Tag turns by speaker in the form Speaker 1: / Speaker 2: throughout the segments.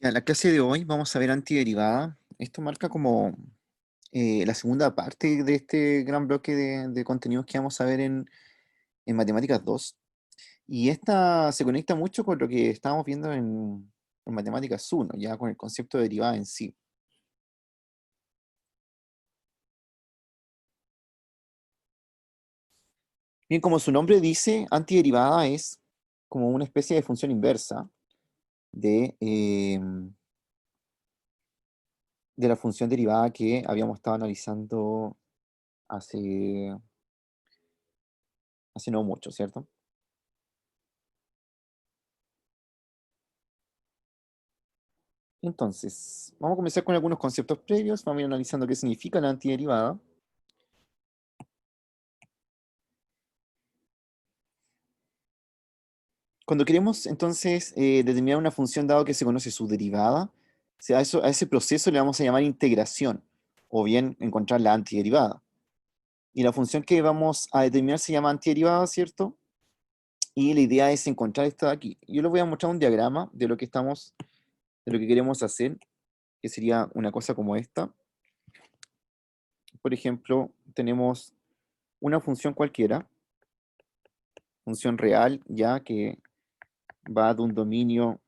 Speaker 1: En la clase de hoy vamos a ver antiderivada. Esto marca como la segunda parte de este gran bloque de contenidos que vamos a ver en Matemáticas 2. Y esta se conecta mucho con lo que estábamos viendo en Matemáticas 1, ya con el concepto de derivada en sí. Bien, como su nombre dice, antiderivada es como una especie de función inversa de la función derivada que habíamos estado analizando hace, hace no mucho, ¿cierto? Entonces, vamos a comenzar con algunos conceptos previos, vamos a ir analizando qué significa la antiderivada. Cuando queremos entonces determinar una función dado que se conoce su derivada, a ese proceso le vamos a llamar integración, o bien encontrar la antiderivada. Y la función que vamos a determinar se llama antiderivada, ¿cierto? Y la idea es encontrar esta de aquí. Yo les voy a mostrar un diagrama de lo que queremos hacer, que sería una cosa como esta. Por ejemplo, tenemos una función cualquiera, función real, ya que va de un dominio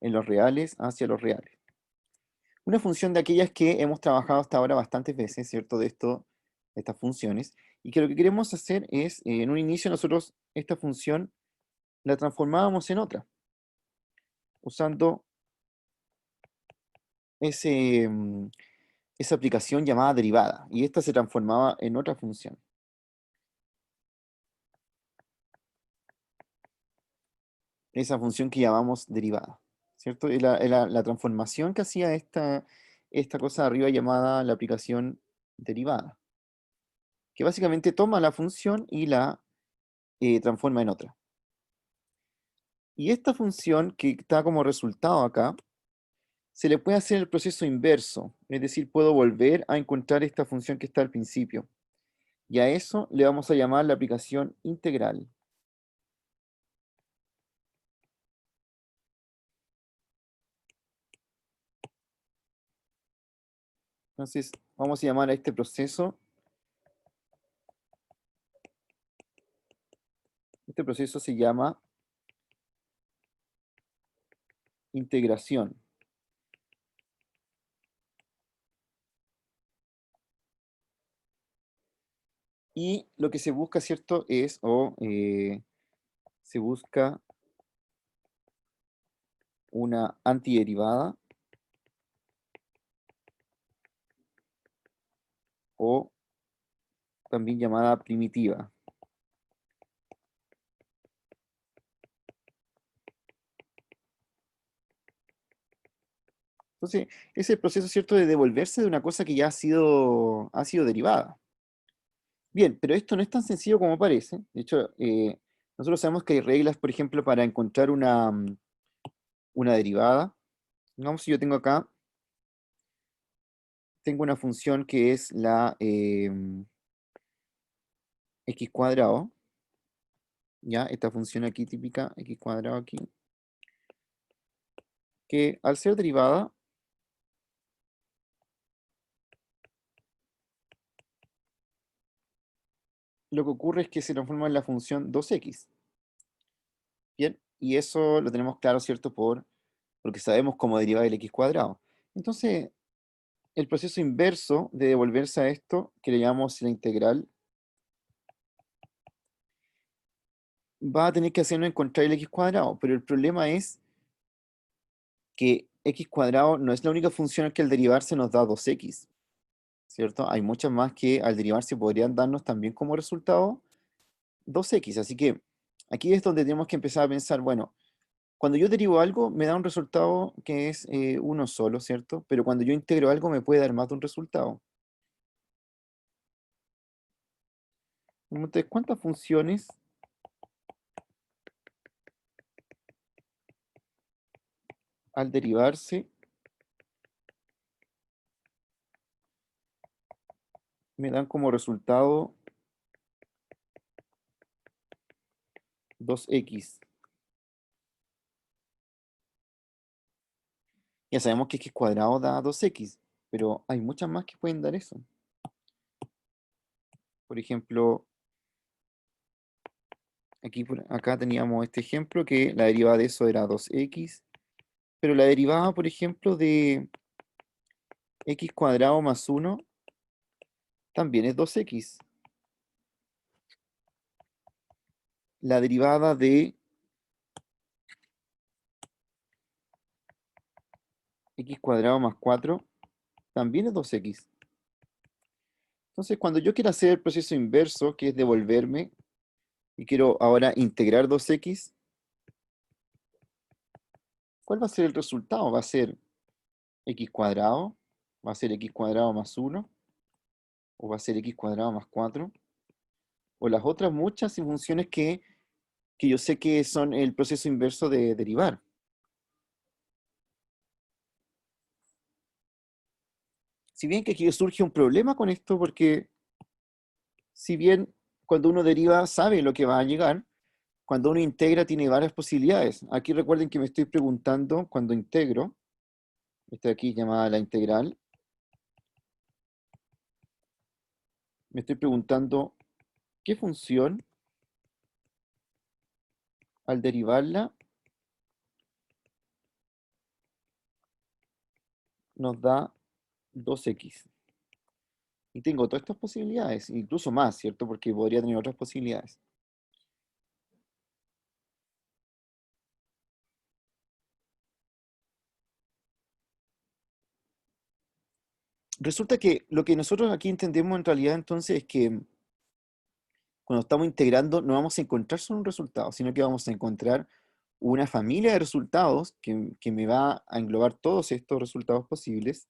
Speaker 1: en los reales hacia los reales. Una función de aquellas que hemos trabajado hasta ahora bastantes veces, ¿cierto? De estas funciones, y que lo que queremos hacer es, en un inicio nosotros esta función la transformábamos en otra, usando ese, esa aplicación llamada derivada, y esta se transformaba en otra función. Esa función que llamamos derivada, ¿cierto? Y la transformación que hacía esta cosa de arriba llamada la aplicación derivada, que básicamente toma la función y la transforma en otra. Y esta función que está como resultado acá, se le puede hacer el proceso inverso, es decir, puedo volver a encontrar esta función que está al principio. Y a eso le vamos a llamar la aplicación integral. Entonces, vamos a llamar a este proceso se llama integración. Y lo que se busca, ¿cierto? Se busca una antiderivada o también llamada primitiva. Entonces, es el proceso, ¿cierto?, de devolverse de una cosa que ya ha sido derivada. Bien, pero esto no es tan sencillo como parece. De hecho, nosotros sabemos que hay reglas, por ejemplo, para encontrar una derivada. Digamos, si yo tengo acá, tengo una función que es la x cuadrado, ¿ya? Esta función aquí típica, x cuadrado aquí, que al ser derivada, lo que ocurre es que se transforma en la función 2x. Bien, y eso lo tenemos claro, ¿cierto? Porque sabemos cómo derivar el x cuadrado. Entonces, el proceso inverso de devolverse a esto, que le llamamos la integral, va a tener que hacernos encontrar el x cuadrado, pero el problema es que x cuadrado no es la única función que al derivarse nos da 2x, ¿cierto? Hay muchas más que al derivarse podrían darnos también como resultado 2x, así que aquí es donde tenemos que empezar a pensar, bueno, cuando yo derivo algo me da un resultado que es uno solo, ¿cierto? Pero cuando yo integro algo me puede dar más de un resultado. Entonces, ¿cuántas funciones al derivarse me dan como resultado 2x? Ya sabemos que x cuadrado da 2x, pero hay muchas más que pueden dar eso. Por ejemplo, acá teníamos este ejemplo que la derivada de eso era 2x, pero la derivada, por ejemplo, de x cuadrado más 1 también es 2x. La derivada de x cuadrado más 4 también es 2x. Entonces, cuando yo quiero hacer el proceso inverso, que es devolverme, y quiero ahora integrar 2x, ¿cuál va a ser el resultado? ¿Va a ser x cuadrado? ¿Va a ser x cuadrado más 1? ¿O va a ser x cuadrado más 4? O las otras muchas funciones que yo sé que son el proceso inverso de derivar. Si bien que aquí surge un problema con esto, porque si bien cuando uno deriva sabe lo que va a llegar, cuando uno integra tiene varias posibilidades. Aquí recuerden que me estoy preguntando cuando integro, esta de aquí llamada la integral, me estoy preguntando qué función al derivarla nos da 2x. Y tengo todas estas posibilidades, incluso más, ¿cierto? Porque podría tener otras posibilidades. Resulta que lo que nosotros aquí entendemos en realidad entonces es que cuando estamos integrando no vamos a encontrar solo un resultado, sino que vamos a encontrar una familia de resultados que me va a englobar todos estos resultados posibles.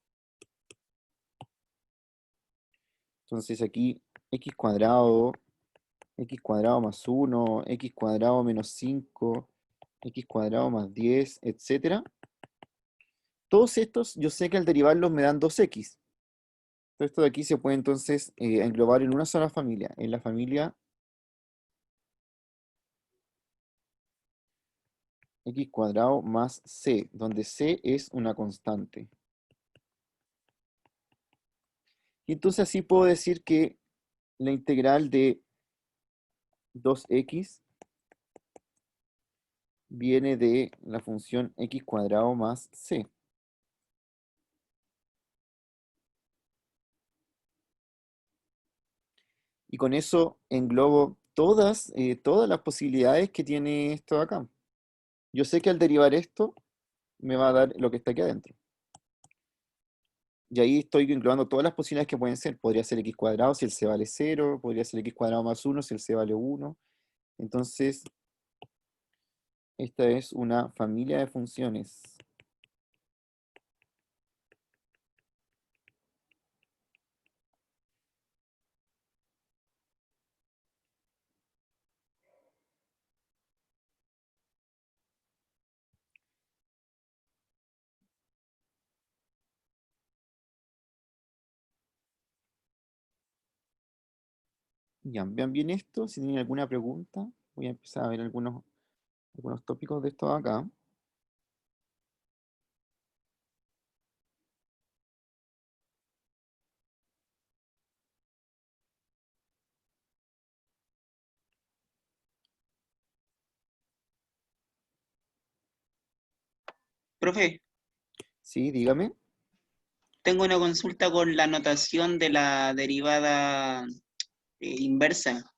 Speaker 1: Entonces aquí x cuadrado más 1, x cuadrado menos 5, x cuadrado más 10, etcétera. Todos estos yo sé que al derivarlos me dan 2x. Todo esto de aquí se puede entonces englobar en una sola familia, en la familia x cuadrado más c, donde c es una constante. Y entonces así puedo decir que la integral de 2x viene de la función x cuadrado más c. Y con eso englobo todas las posibilidades que tiene esto de acá. Yo sé que al derivar esto me va a dar lo que está aquí adentro. Y ahí estoy englobando todas las posibilidades que pueden ser. Podría ser x cuadrado si el c vale 0, podría ser x cuadrado más 1 si el c vale 1. Entonces, esta es una familia de funciones. Ya, vean bien esto. Si tienen alguna pregunta, voy a empezar a ver algunos tópicos de esto de acá.
Speaker 2: Profe,
Speaker 1: Sí, dígame.
Speaker 2: tengo una consulta con la notación de la derivada inversa.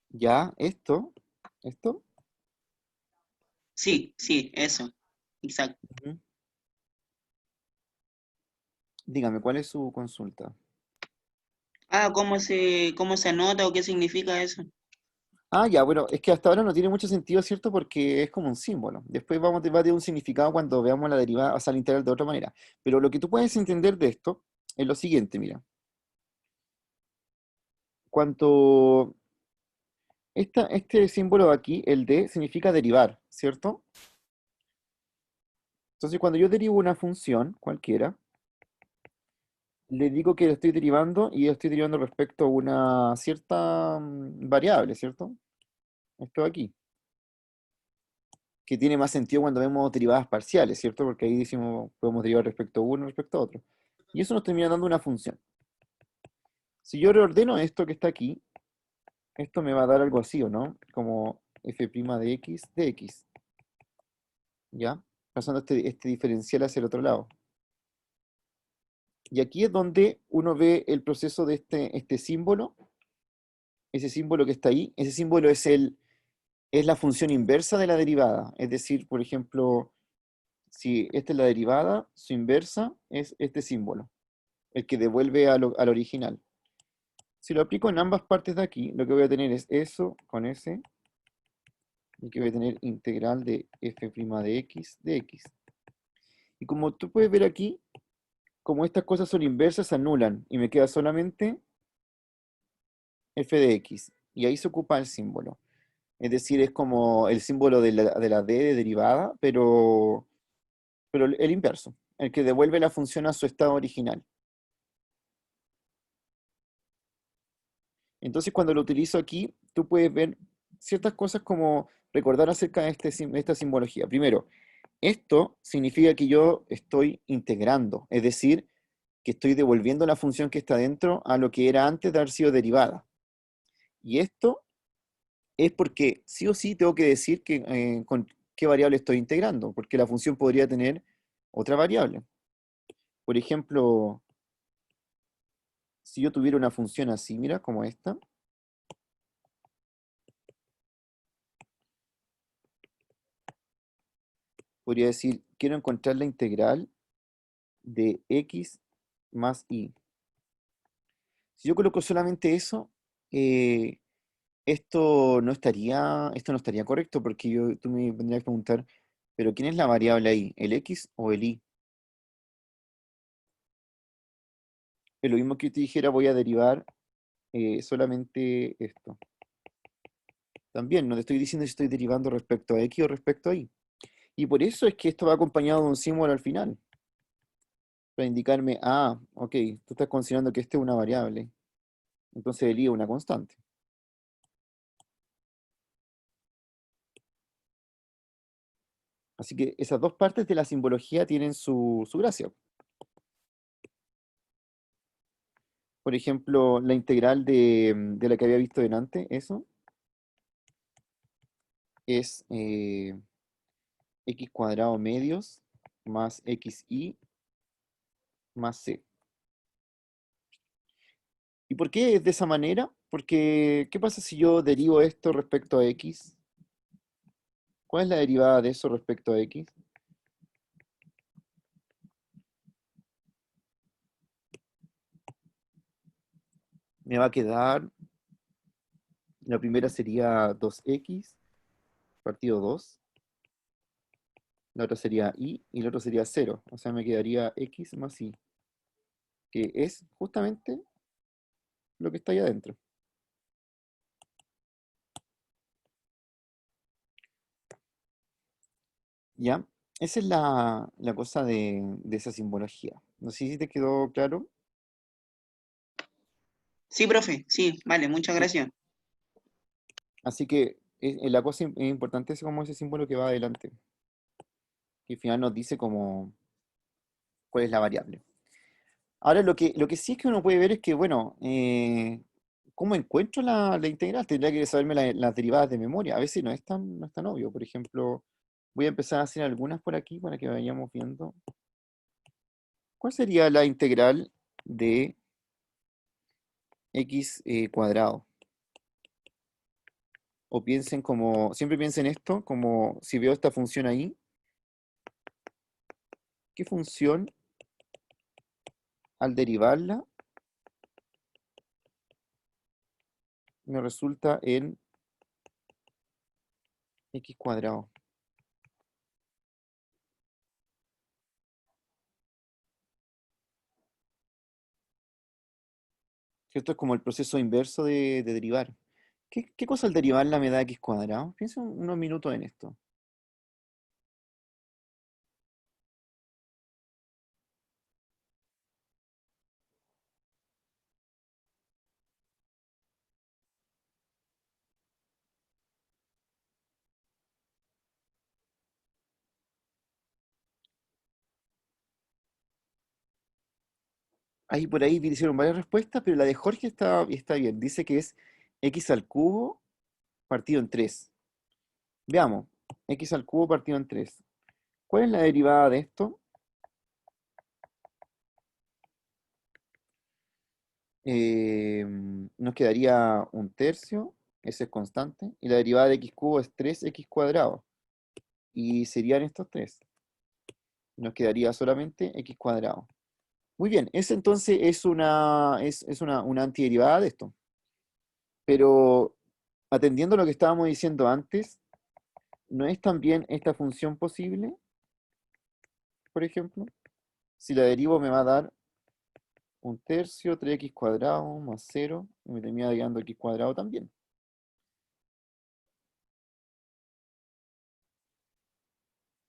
Speaker 1: Ya, esto.
Speaker 2: Sí, sí, eso. Exacto.
Speaker 1: Ujú. Dígame, ¿cuál es su consulta?
Speaker 2: Ah, ¿cómo se anota o qué significa eso?
Speaker 1: Ah, ya, bueno, es que hasta ahora no tiene mucho sentido, ¿cierto? Porque es como un símbolo. Después va a tener un significado cuando veamos la derivada, o sea, la integral de otra manera. Pero lo que tú puedes entender de esto es lo siguiente, mira. Cuando este símbolo de aquí, el D, significa derivar, ¿cierto? Entonces, cuando yo derivo una función cualquiera, le digo que lo estoy derivando y lo estoy derivando respecto a una cierta variable, ¿cierto? Esto de aquí. que tiene más sentido cuando vemos derivadas parciales, ¿cierto? Porque ahí decimos, podemos derivar respecto a uno respecto a otro. Y eso nos termina dando una función. Si yo reordeno esto que está aquí, esto me va a dar algo así, ¿o no? Como f' de x, ¿ya? Pasando este diferencial hacia el otro lado. Y aquí es donde uno ve el proceso de este símbolo, ese símbolo que está ahí, ese símbolo es la función inversa de la derivada. Es decir, por ejemplo, si esta es la derivada, su inversa es este símbolo, el que devuelve al original. Si lo aplico en ambas partes de aquí, lo que voy a tener es eso con ese, y que voy a tener integral de f' de x. Y como tú puedes ver aquí, como estas cosas son inversas, se anulan, y me queda solamente f de x. Y ahí se ocupa el símbolo. Es decir, es como el símbolo de la d de derivada, pero el inverso, el que devuelve la función a su estado original. Entonces, cuando lo utilizo aquí, tú puedes ver ciertas cosas como recordar acerca de esta simbología. Primero, esto significa que yo estoy integrando, es decir, que estoy devolviendo la función que está dentro a lo que era antes de haber sido derivada. Y esto es porque sí o sí tengo que decir con qué variable estoy integrando, porque la función podría tener otra variable. Por ejemplo, si yo tuviera una función así, mira, como esta, podría decir, quiero encontrar la integral de x más y. Si yo coloco solamente eso, eh, esto no estaría correcto, porque tú me vendrías a preguntar, ¿pero quién es la variable ahí? ¿El x o el y? Es lo mismo que yo te dijera, voy a derivar solamente esto. También no te estoy diciendo si estoy derivando respecto a x o respecto a y. Y por eso es que esto va acompañado de un símbolo al final, para indicarme, ok, tú estás considerando que este es una variable, entonces el y es una constante. Así que esas dos partes de la simbología tienen su gracia. Por ejemplo, la integral de la que había visto delante, eso, es x cuadrado medios más xy más c. ¿Y por qué es de esa manera? Porque, ¿qué pasa si yo derivo esto respecto a x? ¿Cuál es la derivada de eso respecto a x? Me va a quedar, la primera sería 2x partido 2, la otra sería y la otra sería 0. O sea, me quedaría x más y, que es justamente lo que está ahí adentro. ¿Ya? Esa es la cosa de esa simbología. No sé si te quedó claro.
Speaker 2: Sí, profe, sí, vale, muchas
Speaker 1: Sí.
Speaker 2: gracias.
Speaker 1: Así que la cosa importante es como ese símbolo que va adelante, que al final nos dice como cuál es la variable. Ahora, lo que sí es que uno puede ver es que, bueno, ¿cómo encuentro la integral? Tendría que saberme las derivadas de memoria. A veces no es tan obvio. Por ejemplo, voy a empezar a hacer algunas por aquí para que vayamos viendo. ¿Cuál sería la integral de x cuadrado? O siempre piensen esto, como si veo esta función ahí, ¿qué función al derivarla me resulta en x cuadrado? Esto es como el proceso inverso de derivar. ¿Qué cosa al derivarla me da x cuadrado? Piensa unos minutos en esto. ahí por ahí hicieron varias respuestas, pero la de Jorge está bien. Dice que es x al cubo partido en 3. Veamos, x al cubo partido en 3. ¿Cuál es la derivada de esto? Nos quedaría un tercio, ese es constante, y la derivada de x cubo es 3x cuadrado. Y serían estos tres. Nos quedaría solamente x cuadrado. Muy bien, esa entonces es una antiderivada de esto. Pero atendiendo a lo que estábamos diciendo antes, ¿no es también esta función posible? Por ejemplo, si la derivo me va a dar un tercio, 3x cuadrado más 0, y me termina dando x cuadrado también.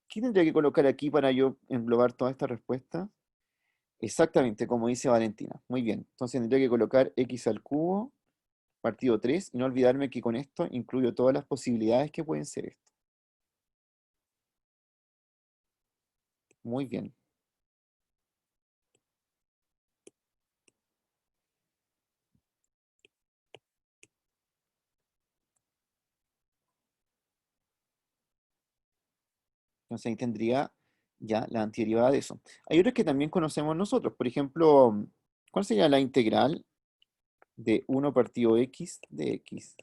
Speaker 1: ¿Qué tendría que colocar aquí para yo englobar toda esta respuesta? Exactamente, como dice Valentina. Muy bien. Entonces tendría que colocar x al cubo partido 3 y no olvidarme que con esto incluyo todas las posibilidades que pueden ser esto. Muy bien. Entonces ahí tendría ya la antiderivada de eso. Hay otras que también conocemos nosotros. Por ejemplo, ¿cuál sería la integral de 1 partido x de x?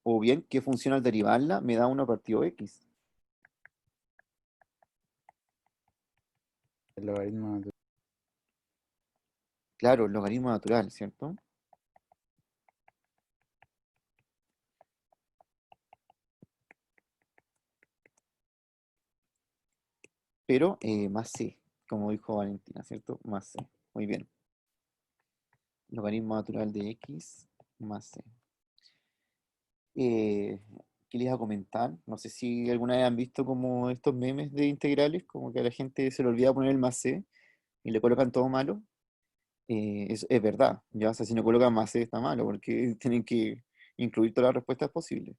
Speaker 1: O bien, ¿qué función al derivarla me da 1 partido x?
Speaker 3: El logaritmo natural.
Speaker 1: Claro, el logaritmo natural, ¿cierto? Pero más c, como dijo Valentina, ¿cierto? Más c. Muy bien. Logaritmo natural de x más c. Eh, ¿Qué les iba a comentar? No sé si alguna vez han visto como estos memes de integrales, como que a la gente se le olvida poner el más c y le colocan todo malo. Es verdad, ya, o sea, si no colocan más c está malo, porque tienen que incluir todas las respuestas posibles.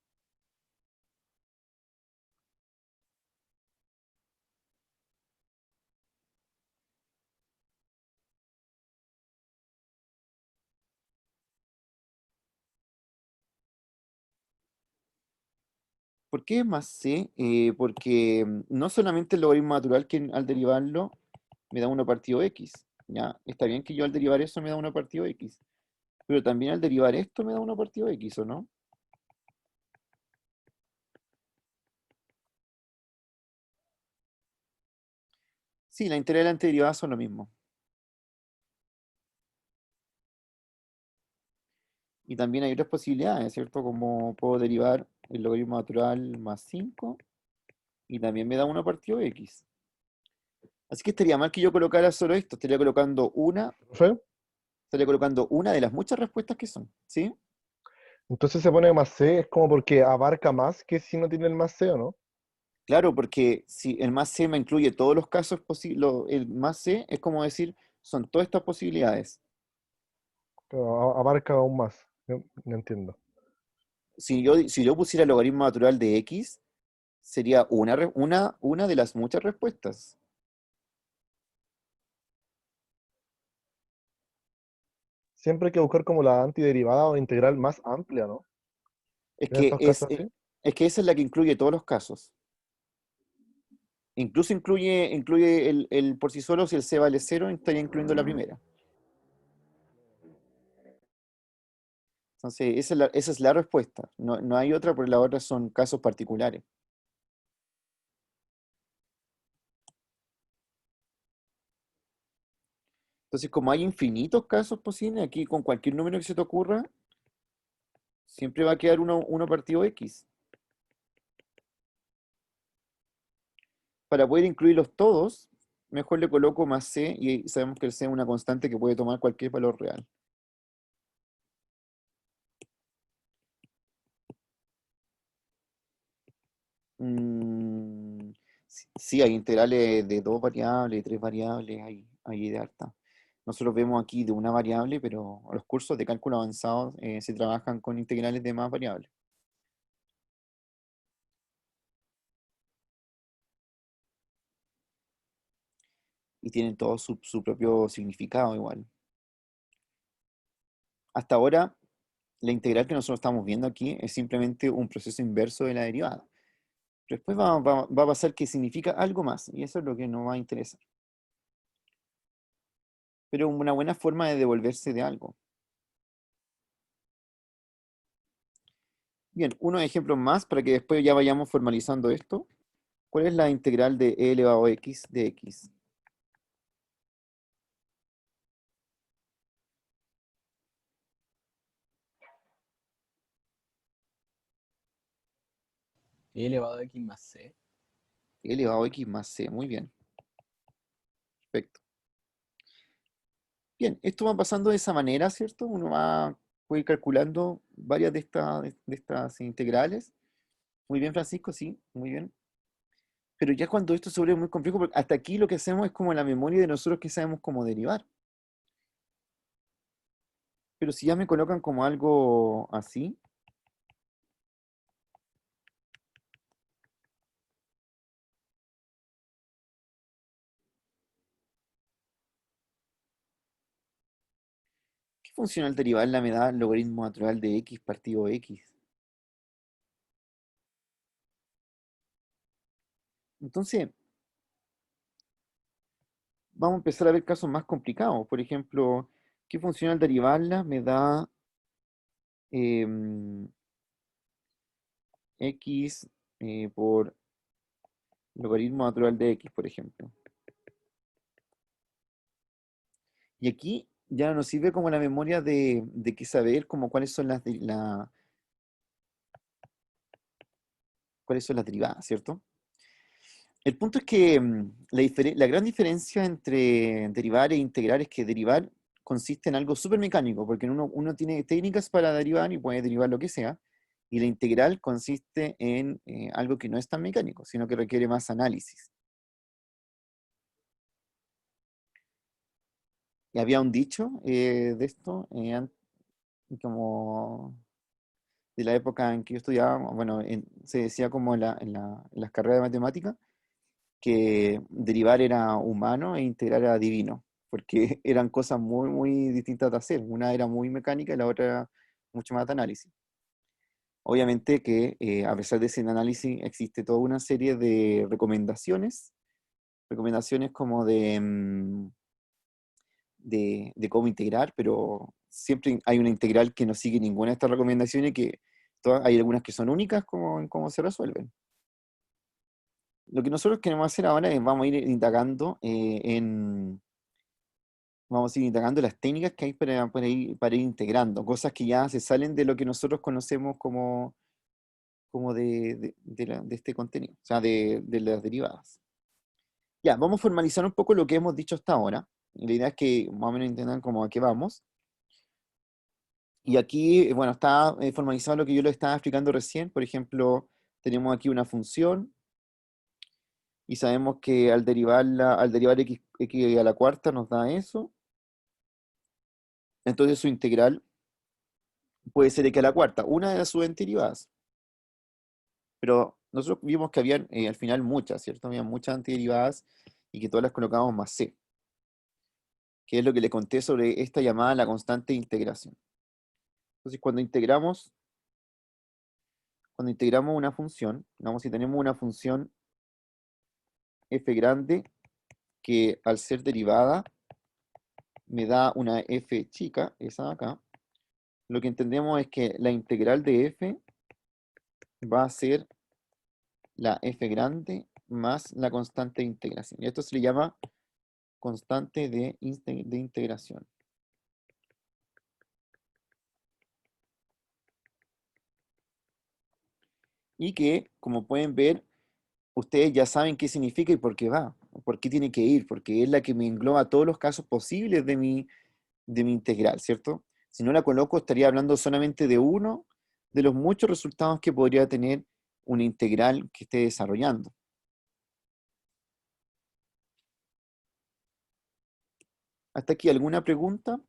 Speaker 1: ¿Por qué es más c? Porque no solamente el logaritmo natural que al derivarlo me da 1 partido x, ¿ya? Está bien que yo al derivar eso me da 1 partido x, pero también al derivar esto me da 1 partido x, ¿o no? Sí, la integral y la antiderivada son lo mismo. Y también hay otras posibilidades, ¿cierto? Como puedo derivar el logaritmo natural más 5 y también me da 1 partido x. Así que estaría mal que yo colocara solo esto,
Speaker 4: ¿Profe?
Speaker 1: estaría colocando una de las muchas respuestas que son, ¿sí?
Speaker 4: Entonces se pone más C, es como porque abarca más que si no tiene el más C, ¿o no?
Speaker 1: Claro, porque si el más c me incluye todos los casos posibles, el más c es como decir, son todas estas posibilidades.
Speaker 4: Pero abarca aún más. No entiendo.
Speaker 1: Si yo pusiera el logaritmo natural de x, sería una de las muchas respuestas.
Speaker 4: Siempre hay que buscar como la antiderivada o integral más amplia, ¿no?
Speaker 1: Es
Speaker 4: En
Speaker 1: que,
Speaker 4: estos casos así.
Speaker 1: es que esa es la que incluye todos los casos. Incluso incluye el por sí solo, si el c vale 0, estaría incluyendo la primera. Entonces, esa es la respuesta. No hay otra, porque las otras son casos particulares. Entonces, como hay infinitos casos posibles, aquí con cualquier número que se te ocurra, siempre va a quedar uno partido x. Para poder incluirlos todos, mejor le coloco más c y sabemos que el c es una constante que puede tomar cualquier valor real. Mm, sí, hay integrales de 2 variables, 3 variables, hay de harta. Nosotros vemos aquí de una variable, pero los cursos de cálculo avanzado se trabajan con integrales de más variables. y tienen todo su propio significado igual. Hasta ahora, la integral que nosotros estamos viendo aquí es simplemente un proceso inverso de la derivada. Pero después va a pasar que significa algo más, y eso es lo que nos va a interesar. Pero una buena forma de devolverse de algo. Bien, unos ejemplos más para que después ya vayamos formalizando esto. ¿Cuál es la integral de e elevado a x de x?
Speaker 3: E elevado a x más c.
Speaker 1: E elevado a x más c, muy bien. Perfecto. Bien, esto va pasando de esa manera, ¿cierto? Puede ir calculando varias de estas integrales. Muy bien, Francisco, sí, muy bien. Pero ya cuando esto se vuelve muy complejo, porque hasta aquí lo que hacemos es como la memoria de nosotros que sabemos cómo derivar. Pero si ya me colocan como algo así, ¿qué funcional derivarla me da logaritmo natural de x partido x? Entonces, vamos a empezar a ver casos más complicados. Por ejemplo, ¿qué funcional derivarla me da em, x por logaritmo natural de x, por ejemplo? Y aquí ya nos sirve como la memoria de que saber como cuáles son las derivadas, ¿cierto? El punto es que la gran diferencia entre derivar e integrar es que derivar consiste en algo súper mecánico, porque uno tiene técnicas para derivar y puede derivar lo que sea, y la integral consiste en algo que no es tan mecánico, sino que requiere más análisis. Y había un dicho de esto, como de la época en que yo estudiaba, bueno, se decía como en las carreras de matemáticas, que derivar era humano e integrar era divino, porque eran cosas muy, muy distintas de hacer. Una era muy mecánica y la otra era mucho más de análisis. Obviamente que a pesar de ese análisis existe toda una serie de recomendaciones como de cómo integrar, pero siempre hay una integral que no sigue ninguna de estas recomendaciones y que hay algunas que son únicas como en cómo se resuelven. Lo que nosotros queremos hacer ahora es vamos a ir indagando vamos a ir indagando las técnicas que hay para ir integrando, cosas que ya se salen de lo que nosotros conocemos como de este contenido, o sea, de las derivadas. Ya, vamos a formalizar un poco lo que hemos dicho hasta ahora. Y la idea es que más o menos entiendan como a qué vamos. Y aquí, bueno, está formalizado lo que yo les estaba explicando recién. Por ejemplo, tenemos aquí una función y sabemos que al derivar x a la cuarta nos da eso. Entonces su integral puede ser x a la cuarta, una de sus antiderivadas. Pero nosotros vimos que habían al final muchas, ¿cierto? Había muchas antiderivadas y que todas las colocamos más c, que es lo que le conté sobre esta llamada la constante de integración. Entonces cuando integramos una función, digamos si tenemos una función f grande que al ser derivada me da una f chica, esa de acá, lo que entendemos es que la integral de f va a ser la f grande más la constante de integración. Y esto se le llama constante de integración. Y que, como pueden ver, ustedes ya saben qué significa y por qué va, por qué tiene que ir, porque es la que me engloba todos los casos posibles de mi integral, ¿cierto? Si no la coloco, estaría hablando solamente de uno de los muchos resultados que podría tener una integral que esté desarrollando. ¿Hasta aquí alguna pregunta?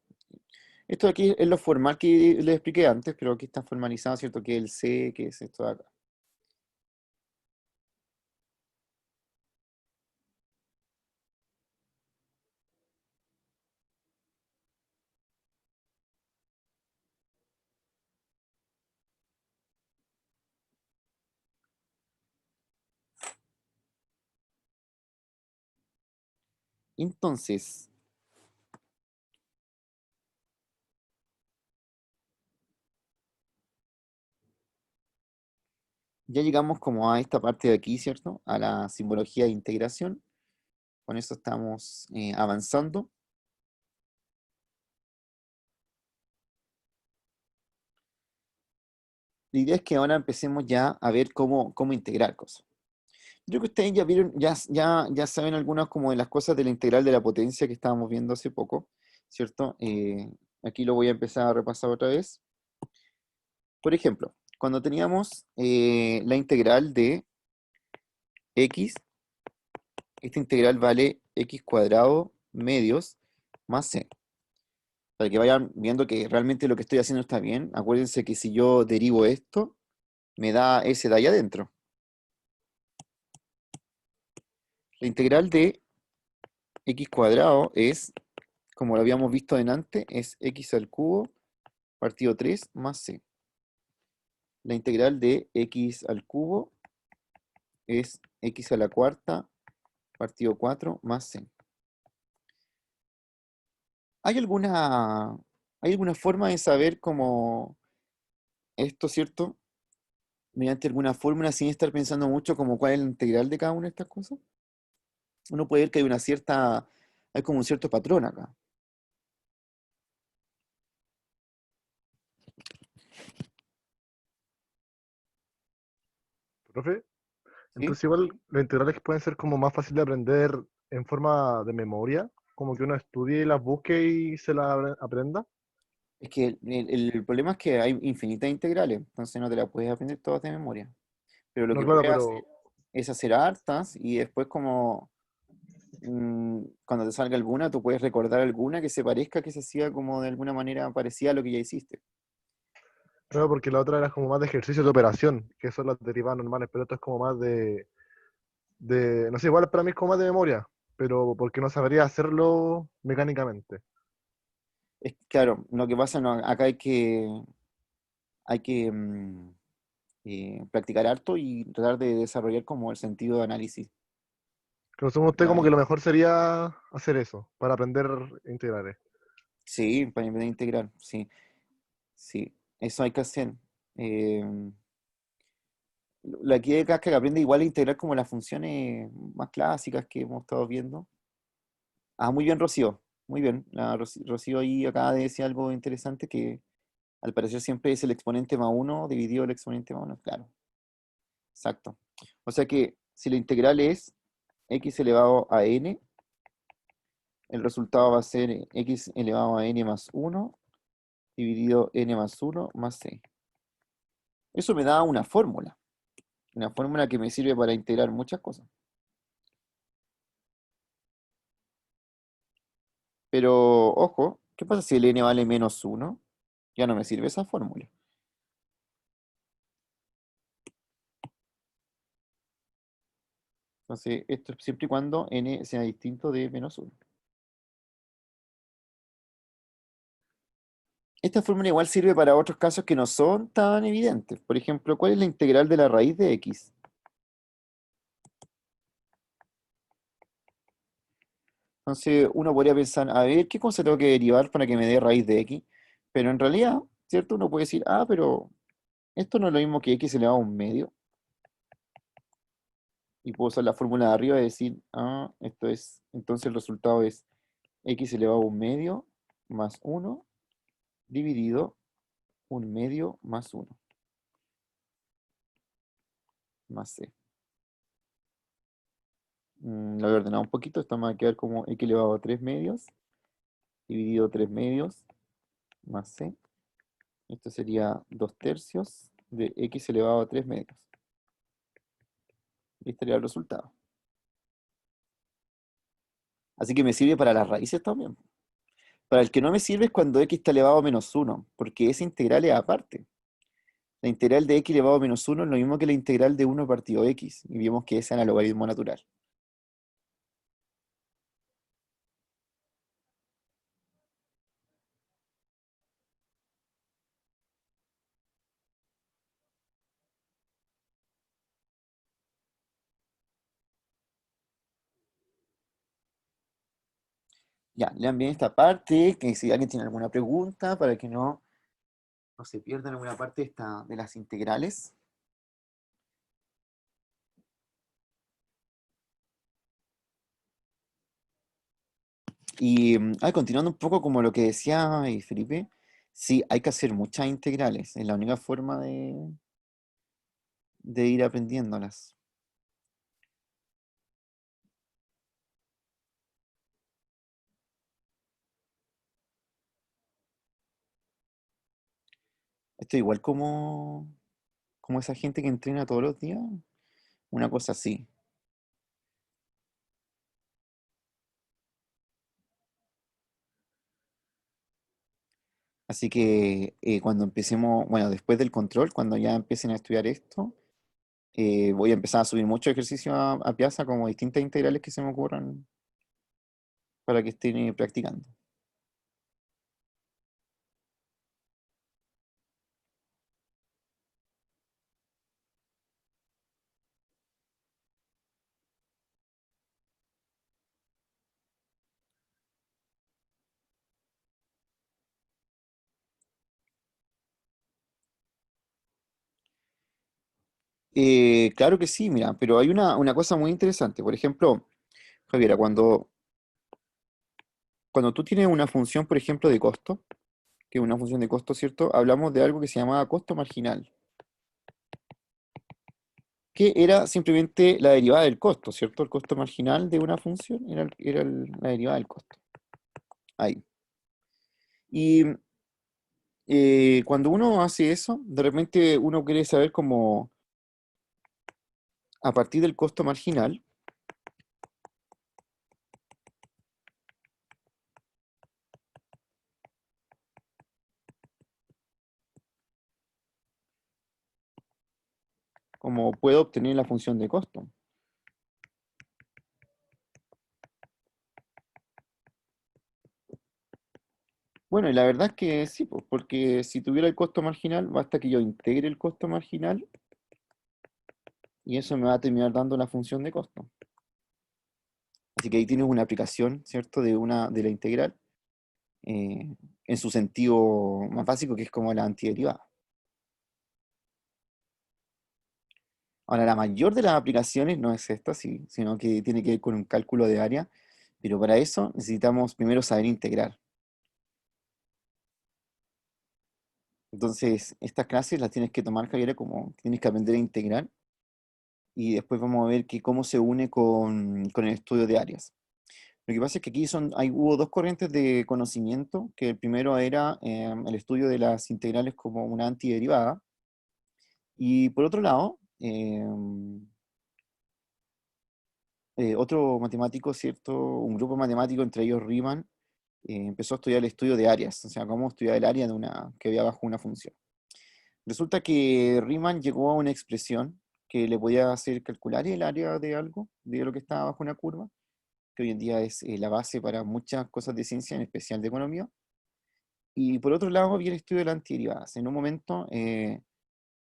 Speaker 1: Esto de aquí es lo formal que les expliqué antes, pero aquí está formalizado, ¿cierto? Que el C, que es esto de acá. Entonces, ya llegamos como a esta parte de aquí, ¿cierto? A la simbología de integración. Con eso estamos avanzando. La idea es que ahora empecemos ya a ver cómo integrar cosas. Yo creo que ustedes ya vieron, ya saben algunas como de las cosas de la integral de la potencia que estábamos viendo hace poco, ¿cierto? Aquí lo voy a empezar a repasar otra vez. Por ejemplo, cuando teníamos la integral de x, esta integral vale x cuadrado medios más c. Para que vayan viendo que realmente lo que estoy haciendo está bien, acuérdense que si yo derivo esto, me da ese de ahí adentro. La integral de x cuadrado es, como lo habíamos visto antes, es x al cubo partido 3 más c. La integral de x al cubo es x a la cuarta partido 4 más c. ¿Hay alguna forma de saber cómo esto, ¿cierto? Mediante alguna fórmula sin estar pensando mucho como cuál es la integral de cada una de estas cosas. Uno puede ver que hay como un cierto patrón acá.
Speaker 4: Profe,
Speaker 1: ¿Sí?
Speaker 4: entonces igual los integrales pueden ser como más fácil de aprender en forma de memoria, como que uno estudie y las busque y se las aprenda.
Speaker 1: Es que el problema es que hay infinitas integrales, entonces no te las puedes aprender todas de memoria. Pero lo
Speaker 4: No,
Speaker 1: que
Speaker 4: claro,
Speaker 1: puedes hacer
Speaker 4: pero,
Speaker 1: es hacer hartas y después como cuando te salga alguna, tú puedes recordar alguna que se parezca, que se hacía como de alguna manera parecida a lo que ya hiciste.
Speaker 4: claro, porque la otra era como más de ejercicio de operación, que son las derivadas normales, pero esto es como más no sé, igual para mí es como más de memoria, pero porque no sabría hacerlo mecánicamente.
Speaker 1: Es claro, lo que pasa, no, acá hay que practicar harto y tratar de desarrollar como el sentido de análisis.
Speaker 4: Pero según usted como
Speaker 1: Ya,
Speaker 4: que lo mejor sería hacer eso, para aprender integrales.
Speaker 1: sí, para aprender a integrar, sí, sí, eso hay que hacer. Eh, la que Kafka que aprende igual a integrar como las funciones más clásicas que hemos estado viendo. Ah, muy bien, Rocío, muy bien. Rocío ahí acaba de decir algo interesante que al parecer siempre es el exponente más uno dividido el exponente más uno, claro, exacto. O sea que si la integral es x elevado a n, el resultado va a ser x elevado a n más uno dividido n más uno más c. Eso me da una fórmula que me sirve para integrar muchas cosas. Pero, ojo, ¿qué pasa si el n vale menos uno? Ya no me sirve esa fórmula. Entonces, esto es siempre y cuando n sea distinto de menos uno. Esta fórmula igual sirve para otros casos que no son tan evidentes. Por ejemplo, ¿cuál es la integral de la raíz de x? Entonces, uno podría pensar, a ver, ¿qué cosa tengo que derivar para que me dé raíz de x? Pero en realidad, ¿cierto? Uno puede decir, pero esto no es lo mismo que x elevado a un medio. Y puedo usar la fórmula de arriba y decir, esto es, entonces el resultado es x elevado a un medio más uno dividido un medio más uno más c. Lo he ordenado un poquito, esto me va a quedar como x elevado a 3 medios dividido 3 medios más c. Esto sería 2 tercios de x elevado a 3 medios. Y este sería el resultado. Así que me sirve para las raíces también. Para el que no me sirve es cuando x está elevado a menos uno, porque esa integral es aparte. La integral de x elevado a menos uno es lo mismo que la integral de uno partido x, y vimos que ese es el logaritmo natural. Ya, lean bien esta parte, que si alguien tiene alguna pregunta, para que no se pierdan alguna parte de las integrales. Y continuando un poco como lo que decía Felipe, sí, hay que hacer muchas integrales, es la única forma de ir aprendiéndolas. Esto igual como esa gente que entrena todos los días, una cosa así. Así que cuando empecemos, bueno, después del control, cuando ya empiecen a estudiar esto, voy a empezar a subir mucho ejercicio a Piazza, como distintas integrales que se me ocurran para que estén practicando. Claro que sí, mira, pero hay una cosa muy interesante. Por ejemplo, Javiera, cuando tú tienes una función, por ejemplo, de costo, que es una función de costo, ¿cierto? Hablamos de algo que se llamaba costo marginal, que era simplemente la derivada del costo, ¿cierto? El costo marginal de una función la derivada del costo. Ahí. Y cuando uno hace eso, de repente uno quiere saber cómo, a partir del costo marginal, cómo puedo obtener la función de costo. Bueno, y la verdad es que sí, pues, porque si tuviera el costo marginal, basta que yo integre el costo marginal y eso me va a terminar dando la función de costo. Así que ahí tienes una aplicación, ¿cierto? De la integral en su sentido más básico, que es como la antiderivada. Ahora, la mayor de las aplicaciones no es esta, sí, sino que tiene que ver con un cálculo de área, pero para eso necesitamos primero saber integrar. Entonces, estas clases las tienes que tomar, Javiera, como tienes que aprender a integrar y después vamos a ver cómo se une con el estudio de áreas. Lo que pasa es que aquí hubo dos corrientes de conocimiento, que el primero era el estudio de las integrales como una antiderivada, y por otro lado, otro matemático, ¿cierto? Un grupo matemático, entre ellos Riemann, empezó a estudiar el estudio de áreas, o sea, cómo estudiar el área que había bajo una función. Resulta que Riemann llegó a una expresión que le podía hacer calcular el área de algo, de lo que estaba bajo una curva, que hoy en día es la base para muchas cosas de ciencia, en especial de economía. Y por otro lado, había el estudio de las antiderivadas. En un momento,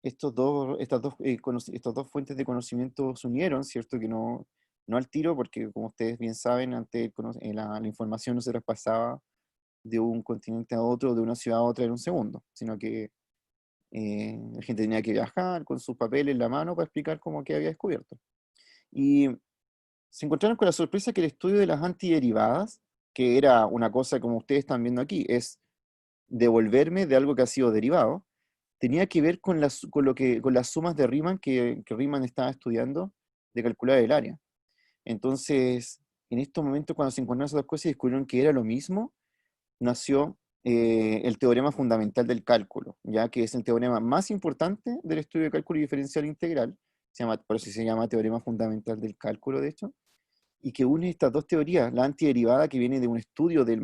Speaker 1: estas dos fuentes de conocimiento se unieron, ¿cierto? Que no al tiro, porque como ustedes bien saben, antes la información no se traspasaba de un continente a otro, de una ciudad a otra en un segundo, sino que la gente tenía que viajar con sus papeles en la mano para explicar cómo que había descubierto. Y se encontraron con la sorpresa que el estudio de las antiderivadas, que era una cosa como ustedes están viendo aquí, es devolverme de algo que ha sido derivado, tenía que ver con las sumas de Riemann que Riemann estaba estudiando de calcular el área. Entonces, en estos momentos, cuando se encontraron esas dos cosas y descubrieron que era lo mismo, nació el teorema fundamental del cálculo, ya que es el teorema más importante del estudio de cálculo diferencial integral, por eso se llama teorema fundamental del cálculo, de hecho, y que une estas dos teorías, la antiderivada que viene de un estudio de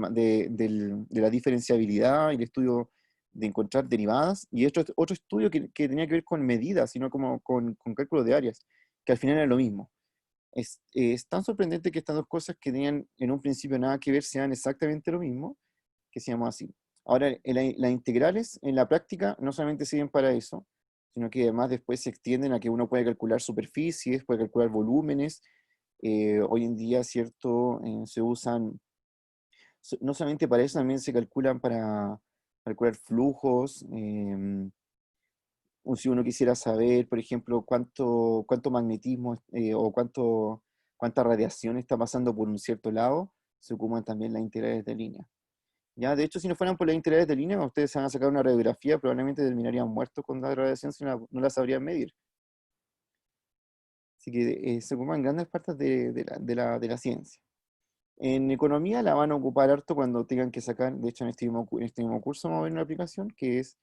Speaker 1: la diferenciabilidad y el estudio de encontrar derivadas, y otro estudio que tenía que ver con medidas, sino como con cálculo de áreas, que al final era lo mismo. Es tan sorprendente que estas dos cosas que tenían en un principio nada que ver sean exactamente lo mismo, que se llama así. Ahora, las integrales en la práctica no solamente sirven para eso, sino que además después se extienden a que uno puede calcular superficies, puede calcular volúmenes. Hoy en día, ¿cierto? Se usan no solamente para eso, también se calculan para calcular flujos. O si uno quisiera saber, por ejemplo, cuánto magnetismo o cuánta radiación está pasando por un cierto lado, se ocupan también las integrales de línea. Ya, de hecho, si no fueran por las integrales de línea, cuando ustedes se van a sacar una radiografía, probablemente terminarían muertos con la radiación si no la sabrían medir. Así que se ocupan grandes partes de la ciencia. En economía la van a ocupar harto cuando tengan que sacar, de hecho en este mismo curso vamos a ver una aplicación que es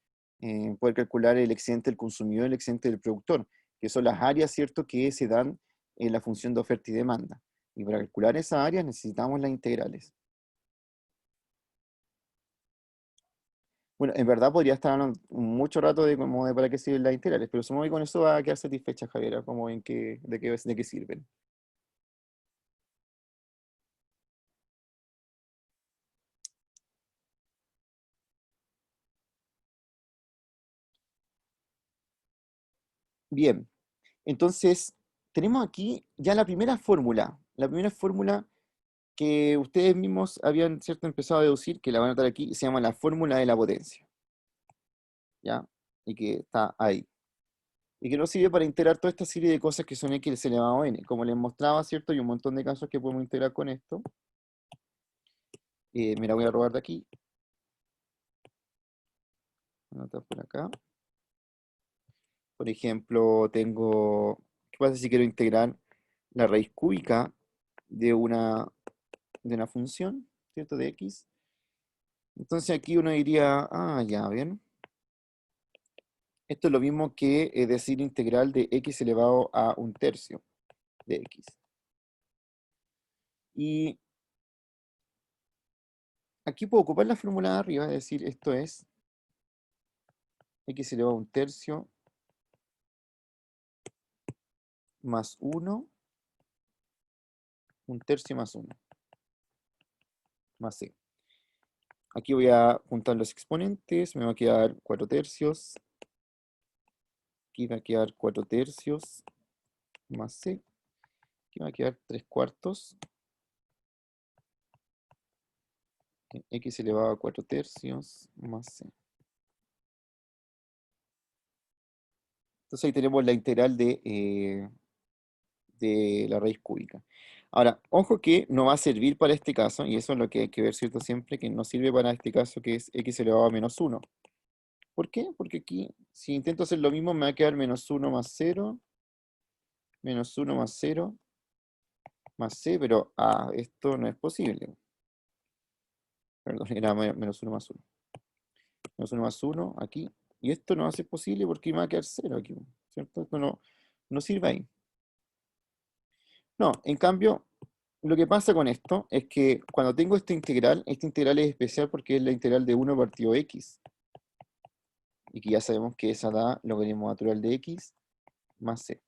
Speaker 1: poder calcular el excedente del consumidor y el excedente del productor, que son las áreas, ¿cierto?, que se dan en la función de oferta y demanda. Y para calcular esas áreas necesitamos las integrales. Bueno, en verdad podría estar hablando mucho rato de para qué sirven las integrales, pero supongo que con eso va a quedar satisfecha, Javiera, como ven de qué sirven. Bien, entonces tenemos aquí ya la primera fórmula que ustedes mismos habían, ¿cierto?, empezado a deducir, que la van a notar aquí, se llama la fórmula de la potencia, ¿ya? Y que está ahí. Y que nos sirve para integrar toda esta serie de cosas que son x elevado a n. Como les mostraba, ¿cierto? Hay un montón de casos que podemos integrar con esto. Me la voy a robar de aquí. Anotar por acá. Por ejemplo, ¿qué pasa si quiero integrar la raíz cúbica de una función, ¿cierto? De x. Entonces aquí uno diría, ya, bien. Esto es lo mismo que decir integral de x elevado a un tercio de x. Y aquí puedo ocupar la fórmula de arriba, es decir, esto es x elevado a un tercio más 1, un tercio más 1, más c. Aquí voy a juntar los exponentes, me va a quedar 4 tercios. Aquí va a quedar 4 tercios más c. Aquí va a quedar 3 cuartos. X elevado a 4 tercios más c. Entonces ahí tenemos la integral de la raíz cúbica. Ahora, ojo que no va a servir para este caso, y eso es lo que hay que ver, ¿cierto? Siempre que no sirve para este caso, que es x elevado a menos 1. ¿Por qué? Porque aquí, si intento hacer lo mismo, me va a quedar menos 1 más 0, menos 1 más 0, más c, pero esto no es posible. Perdón, era menos 1 más 1. Menos 1 más 1 aquí. Y esto no va a ser posible porque me va a quedar 0 aquí, ¿cierto? Esto no sirve ahí. No, en cambio, lo que pasa con esto es que cuando tengo esta integral es especial porque es la integral de 1 partido x. Y que ya sabemos que esa da logaritmo natural de x más c.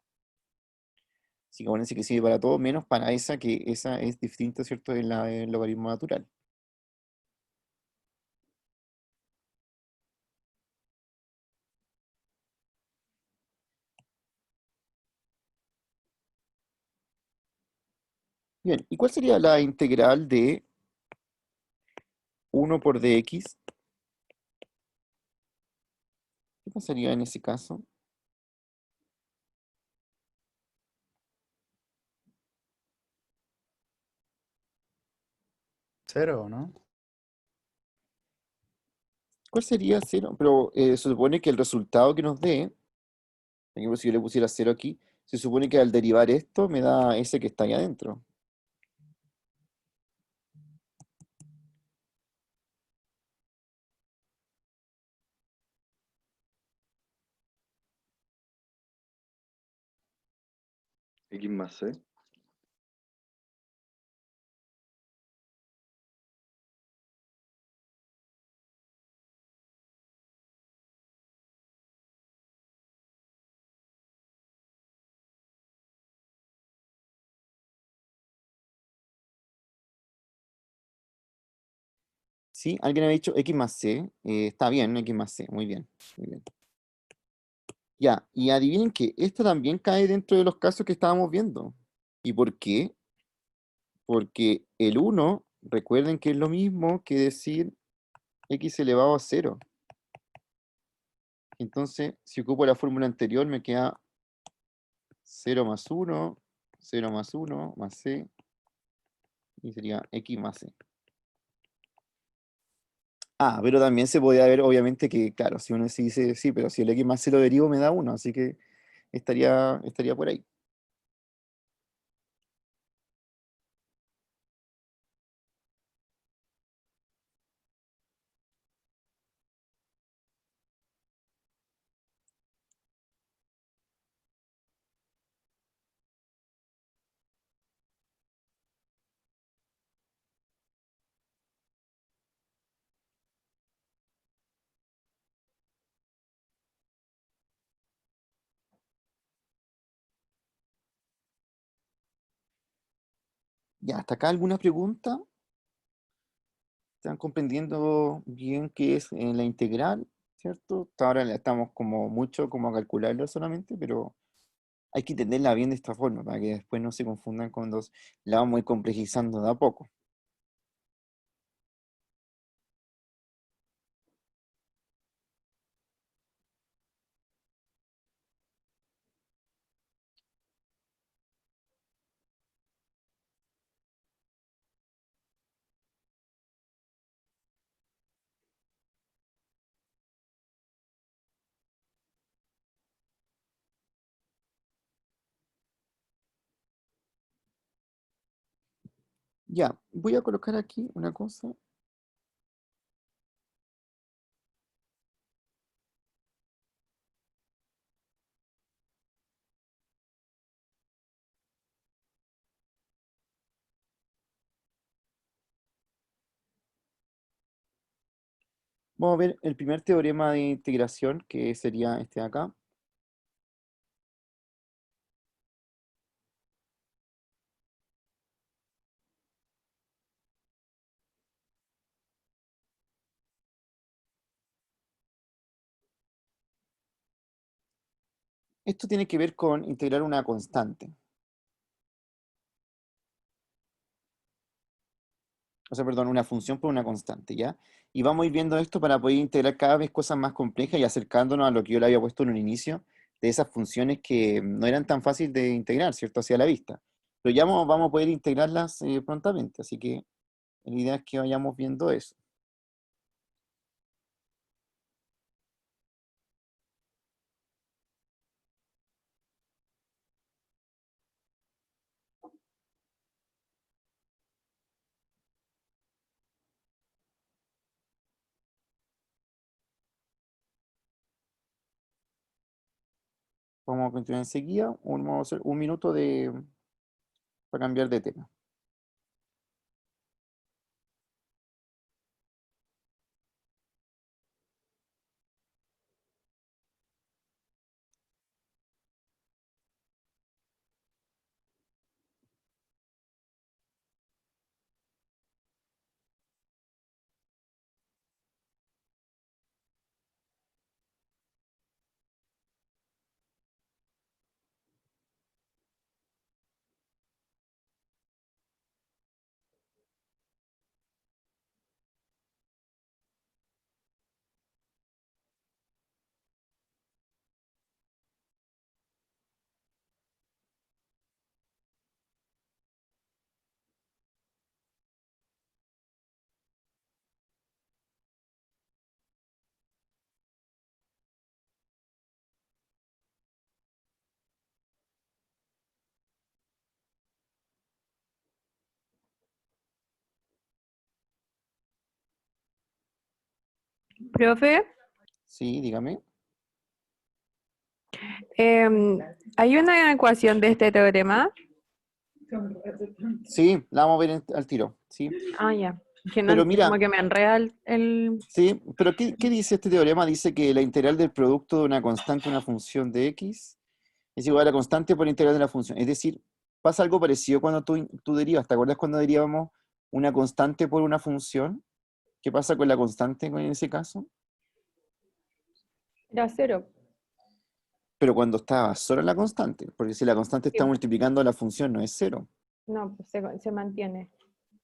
Speaker 1: Así que acuérdense que sirve para todo, menos para esa, que esa es distinta, ¿cierto?, del logaritmo natural. Bien, ¿y cuál sería la integral de 1 por dx? ¿Qué pasaría en ese caso?
Speaker 3: Cero, ¿no?
Speaker 1: ¿Cuál sería 0? Pero se supone que el resultado que nos dé, por ejemplo, si yo le pusiera 0 aquí, se supone que al derivar esto me da ese que está ahí adentro.
Speaker 4: X más C. ¿Sí? Alguien había dicho x más c. Está bien, x más c. Muy bien. Muy bien. Ya, y adivinen que esto también cae dentro de los casos que estábamos viendo. ¿Y por qué? Porque el 1
Speaker 1: recuerden que es lo mismo que decir x elevado a 0. Entonces, si ocupo la fórmula anterior, me queda 0 más 1, 0 más 1, más c, y sería x más c. Ah, pero también se podía ver, obviamente, que, claro, si uno sí dice, sí, pero si el x más c lo derivo me da 1, así que estaría por ahí. Ya, hasta acá alguna pregunta. ¿Están comprendiendo bien qué es la integral? ¿Cierto? Hasta ahora estamos como mucho como a calcularlo solamente, pero hay que entenderla bien de esta forma para que después no se confundan cuando la vamos a ir complejizando de a poco. Ya, voy a colocar aquí una cosa. Vamos a ver el primer teorema de integración, que sería este de acá. Esto tiene que ver con integrar una constante. O sea, perdón, una función por una constante, ¿ya? Y vamos a ir viendo esto para poder integrar cada vez cosas más complejas y acercándonos a lo que yo le había puesto en un inicio, de esas funciones que no eran tan fáciles de integrar, ¿cierto? Hacia la vista. Pero ya vamos a poder integrarlas prontamente, así que la idea es que vayamos viendo eso. Vamos a continuar enseguida, vamos a hacer un minuto para cambiar de tema.
Speaker 5: Profe,
Speaker 1: Sí, dígame.
Speaker 5: hay una ecuación de este teorema.
Speaker 1: Sí, la vamos a ver al tiro, sí.
Speaker 5: Ah, ya. Que no,
Speaker 1: Pero mira,
Speaker 5: como que me enreda el...
Speaker 1: sí, pero ¿qué dice este teorema? Dice que la integral del producto de una constante, una función de x, es igual a la constante por la integral de la función. Es decir, pasa algo parecido cuando tú derivas. ¿Te acuerdas cuando derivamos una constante por una función? ¿Qué pasa con la constante en ese caso?
Speaker 5: Era cero.
Speaker 1: Pero cuando está sola la constante, porque si la constante está
Speaker 5: Sí.
Speaker 1: multiplicando la función no es cero.
Speaker 5: No, pues se mantiene.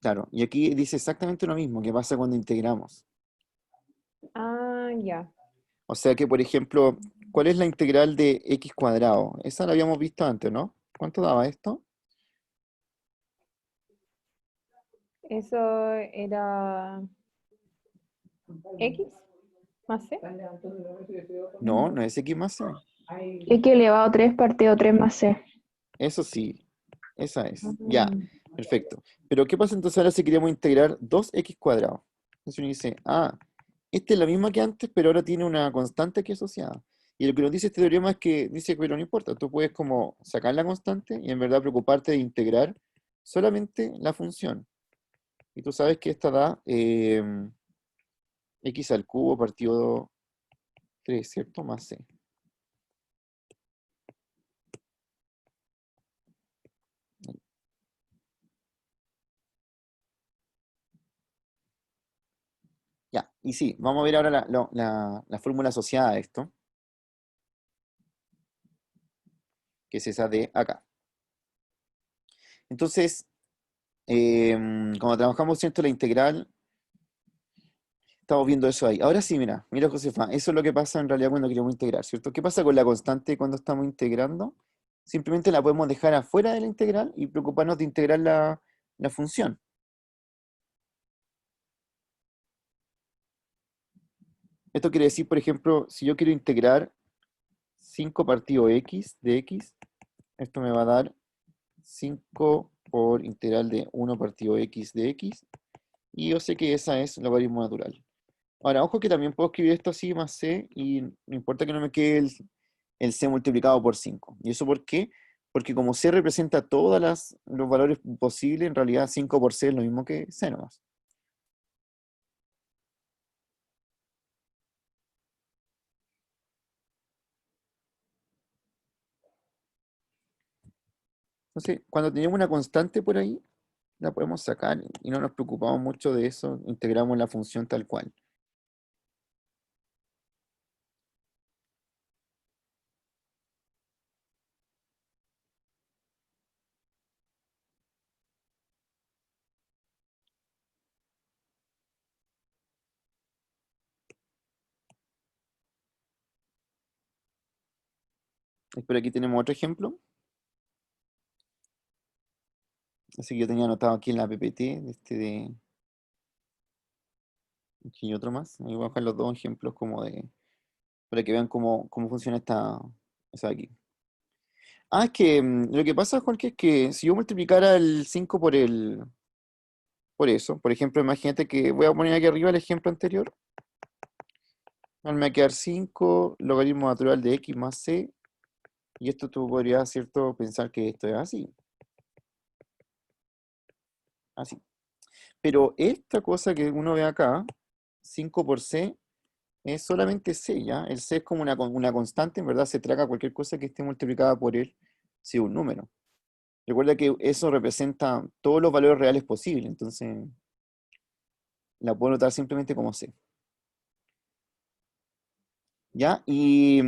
Speaker 1: Claro, y aquí dice exactamente lo mismo que pasa cuando integramos.
Speaker 5: Ah, ya.
Speaker 1: O sea que, por ejemplo, ¿cuál es la integral de x cuadrado? Esa la habíamos visto antes, ¿no? ¿Cuánto daba esto?
Speaker 5: Eso era X más C.
Speaker 1: No, no es x más c.
Speaker 5: X elevado a 3 partido 3 más C.
Speaker 1: Eso sí, esa es. Ya,
Speaker 5: Mm.
Speaker 1: perfecto. Pero ¿qué pasa entonces ahora si queremos integrar 2x cuadrado? Entonces uno dice, esta es la misma que antes, pero ahora tiene una constante aquí asociada. Y lo que nos dice este teorema es que dice que no importa, tú puedes como sacar la constante y en verdad preocuparte de integrar solamente la función. Y tú sabes que esta da x al cubo partido 3, ¿cierto? Más c. Ya, y sí, vamos a ver ahora la fórmula asociada a esto, que es esa de acá. Entonces, cuando trabajamos, ¿cierto? La integral, estamos viendo eso ahí. Ahora sí, mira, Josefa, eso es lo que pasa en realidad cuando queremos integrar, ¿cierto? ¿Qué pasa con la constante cuando estamos integrando? Simplemente la podemos dejar afuera de la integral y preocuparnos de integrar la función. Esto quiere decir, por ejemplo, si yo quiero integrar 5 partido x de x, esto me va a dar 5 por integral de 1 partido x de x, y yo sé que esa es el logaritmo natural. Ahora, ojo que también puedo escribir esto así más c, y no importa que no me quede el c multiplicado por 5. ¿Y eso por qué? Porque como c representa todos los valores posibles, en realidad 5 por c es lo mismo que c nomás. Entonces, cuando tenemos una constante por ahí, la podemos sacar y no nos preocupamos mucho de eso, integramos la función tal cual. Y por aquí tenemos otro ejemplo. Así que yo tenía anotado aquí en la PPT, aquí y otro más. Ahí voy a dejar los dos ejemplos para que vean cómo funciona esa de aquí. Es que lo que pasa, Jorge, es que si yo multiplicara el 5 por eso, por ejemplo, imagínate que voy a poner aquí arriba el ejemplo anterior, me va a quedar 5 logaritmo natural de x más c, y esto tú podrías, ¿cierto?, pensar que esto es así. Así. Pero esta cosa que uno ve acá, 5 por c, es solamente c, ¿ya? El c es como una constante, en verdad se traga cualquier cosa que esté multiplicada por él, si es un número. Recuerda que eso representa todos los valores reales posibles, entonces la puedo notar simplemente como c. ¿Ya? Y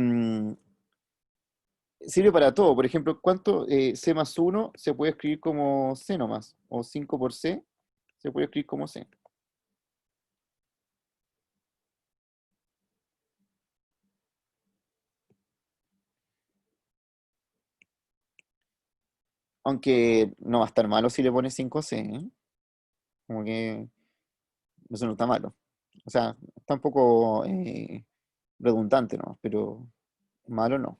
Speaker 1: sirve para todo. Por ejemplo, ¿cuánto c más 1 se puede escribir como c nomás? O 5 por c se puede escribir como c. Aunque no va a estar malo si le pones 5c, ¿eh? Como que eso no está malo. O sea, está un poco redundante, ¿no? Pero malo no.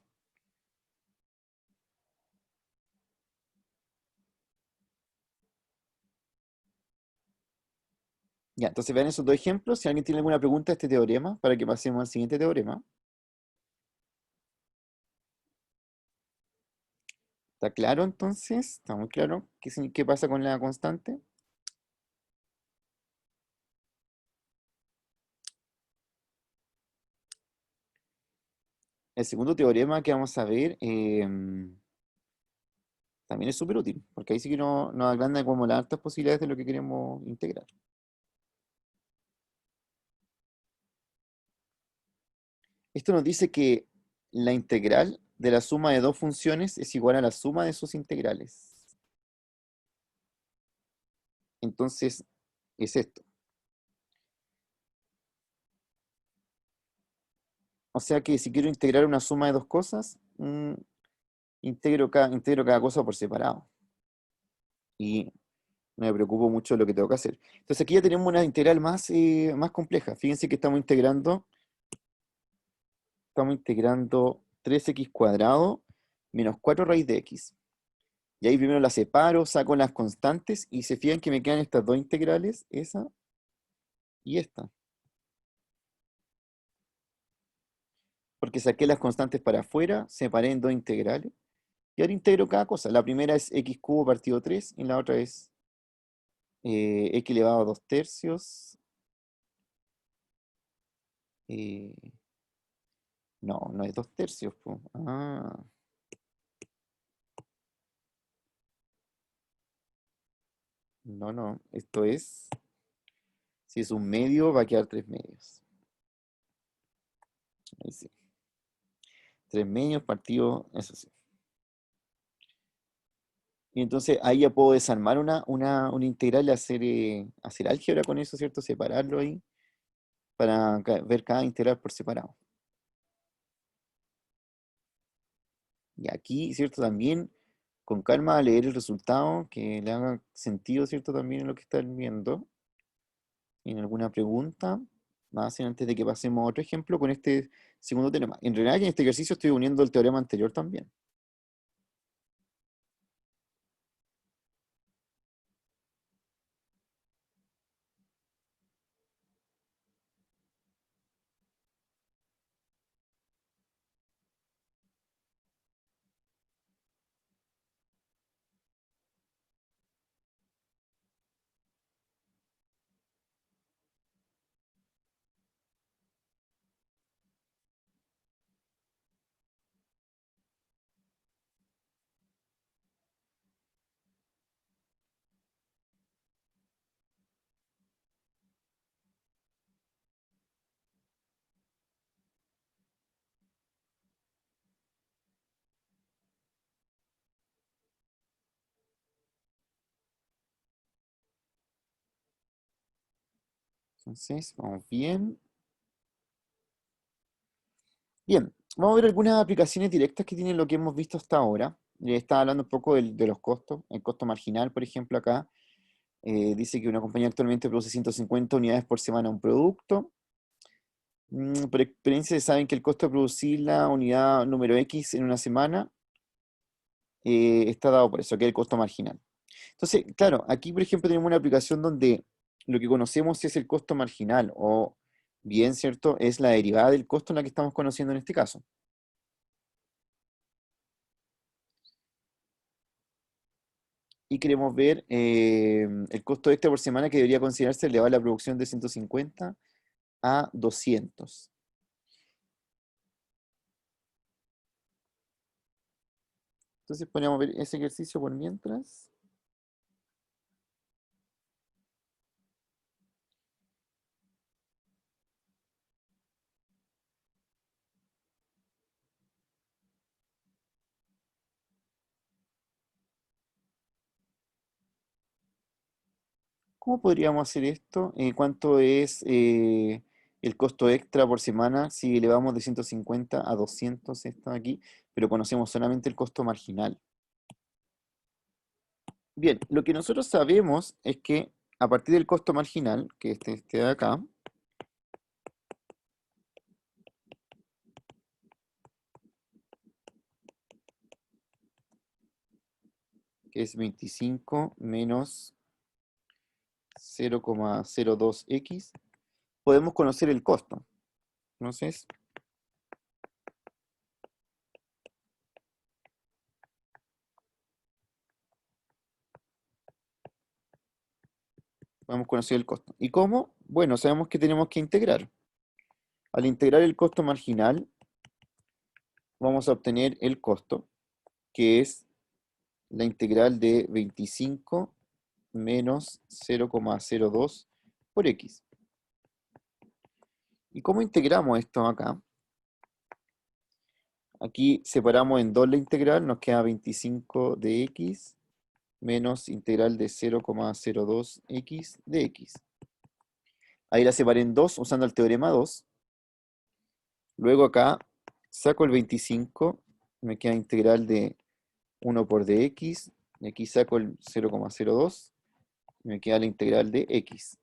Speaker 1: Ya, entonces vean esos dos ejemplos. Si alguien tiene alguna pregunta de este teorema, para que pasemos al siguiente teorema. ¿Está claro entonces? ¿Está muy claro qué pasa con la constante? El segundo teorema que vamos a ver también es súper útil, porque ahí sí que nos agranda como las altas posibilidades de lo que queremos integrar. Esto nos dice que la integral de la suma de dos funciones es igual a la suma de sus integrales. Entonces, es esto. O sea que si quiero integrar una suma de dos cosas, integro cada cosa por separado. Y no me preocupo mucho de lo que tengo que hacer. Entonces aquí ya tenemos una integral más compleja. Fíjense que estamos integrando 3x cuadrado menos 4 raíz de x. Y ahí primero la separo, saco las constantes y se fijan que me quedan estas dos integrales, esa y esta. Porque saqué las constantes para afuera, separé en dos integrales. Y ahora integro cada cosa. La primera es x cubo partido 3 y la otra es x elevado a 2 tercios. eh, no es 2 tercios, po. No. Esto es, si es un medio, va a quedar 3 medios. Ahí sí. 3 medios partido, eso sí. Y entonces ahí ya puedo desarmar una integral y hacer álgebra con eso, ¿cierto? Separarlo ahí para ver cada integral por separado. Y aquí, ¿cierto? También con calma a leer el resultado, que le haga sentido, ¿cierto? También en lo que están viendo. ¿En alguna pregunta? Más antes de que pasemos a otro ejemplo con este segundo teorema. En realidad en este ejercicio estoy uniendo el teorema anterior también. Entonces, vamos bien. Bien, vamos a ver algunas aplicaciones directas que tienen lo que hemos visto hasta ahora. Estaba hablando un poco de los costos. El costo marginal, por ejemplo, acá dice que una compañía actualmente produce 150 unidades por semana de un producto. Por experiencia saben que el costo de producir la unidad número X en una semana está dado por eso, que es el costo marginal. Entonces, claro, aquí por ejemplo tenemos una aplicación donde lo que conocemos es el costo marginal, o bien, ¿cierto? Es la derivada del costo en la que estamos conociendo en este caso. Y queremos ver el costo extra por semana que debería considerarse elevado a la producción de 150 a 200. Entonces podríamos ver ese ejercicio por mientras. ¿Cómo podríamos hacer esto? ¿Cuánto es el costo extra por semana si elevamos de 150 a 200 esto aquí, pero conocemos solamente el costo marginal? Bien, lo que nosotros sabemos es que a partir del costo marginal, que este de acá, que es 25 menos 0,02x, podemos conocer el costo. Entonces, podemos conocer el costo. ¿Y cómo? Bueno, sabemos que tenemos que integrar. Al integrar el costo marginal, vamos a obtener el costo, que es la integral de 25 menos 0,02 por x. ¿Y cómo integramos esto acá? Aquí separamos en dos la integral, nos queda 25 de x menos integral de 0,02x de x. Ahí la separé en 2 usando el teorema 2. Luego acá saco el 25, me queda integral de 1 por dx, y aquí saco el 0,02, y me queda la integral de x.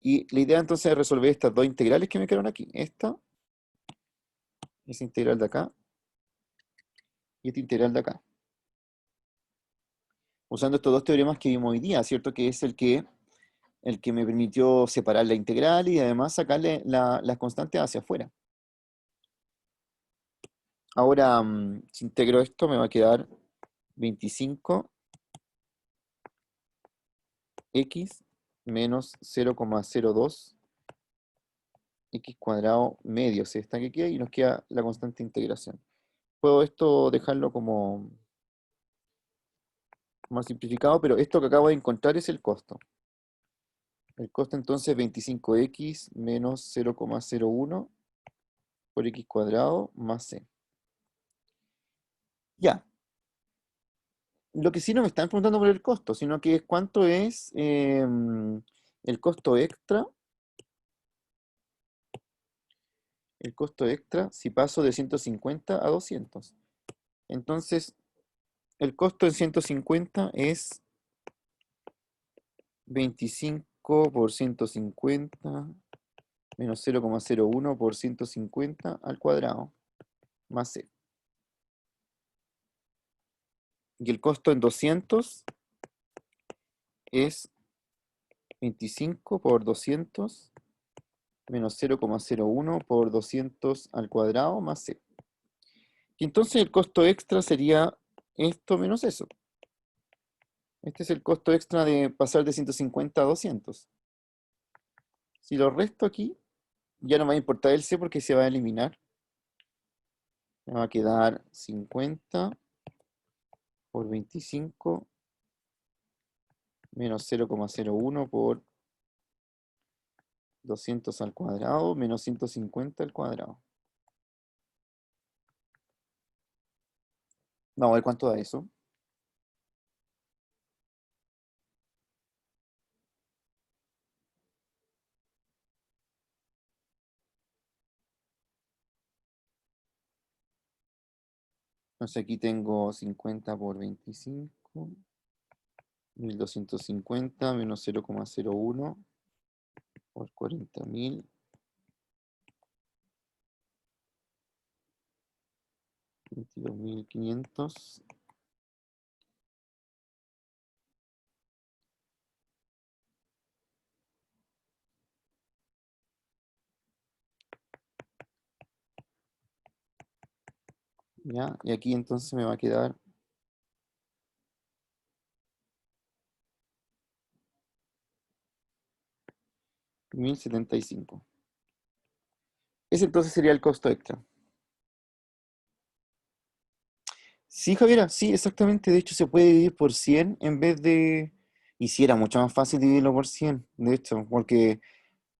Speaker 1: Y la idea entonces es resolver estas dos integrales que me quedaron aquí. Esa integral de acá, y esta integral de acá. Usando estos dos teoremas que vimos hoy día, ¿cierto? Que es el que me permitió separar la integral y además sacarle las constantes hacia afuera. Ahora, si integro esto, me va a quedar 25x menos 0,02 x cuadrado medio. Se está que queda y nos queda la constante de integración. Puedo esto dejarlo como más simplificado, pero esto que acabo de encontrar es el costo. El costo entonces es 25x menos 0,01 por x cuadrado más c. Ya. Lo que sí no me están preguntando por el costo, sino que es cuánto es el costo extra. El costo extra si paso de 150 a 200. Entonces, el costo en 150 es 25 por 150 menos 0,01 por 150 al cuadrado más c. Y el costo en 200 es 25 por 200 menos 0,01 por 200 al cuadrado más c. Y entonces el costo extra sería esto menos eso. Este es el costo extra de pasar de 150 a 200. Si lo resto aquí, ya no me va a importar el c porque se va a eliminar. Me va a quedar 50 por 25 menos 0,01 por 200 al cuadrado menos 150 al cuadrado. Vamos a ver cuánto da eso. Entonces aquí tengo 50 por 25, 1250 menos 0,01 por 40.000, 22.500. ¿Ya? Y aquí entonces me va a quedar 1075. Ese entonces sería el costo extra. Sí, Javiera, sí, exactamente. De hecho, se puede dividir por 100 en vez de... Y sí, era mucho más fácil dividirlo por 100, de hecho, porque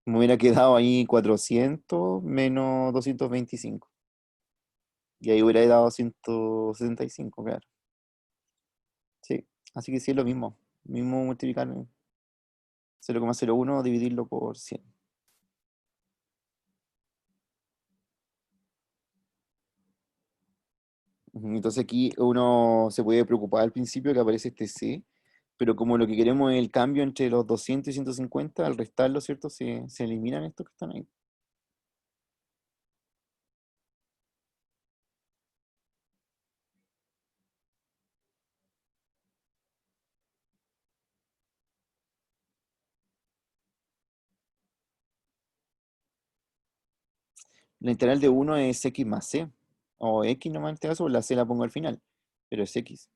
Speaker 1: me hubiera quedado ahí 400 menos 225. Y ahí hubiera dado 175, claro. Sí, así que sí es lo mismo. Mismo multiplicar 0,01, dividirlo por 100. Entonces aquí uno se puede preocupar al principio que aparece este C, pero como lo que queremos es el cambio entre los 200 y 150, al restarlo, ¿cierto? Se eliminan estos que están ahí. La integral de 1 es x más c, o x nomás en este caso, la c la pongo al final, pero es x.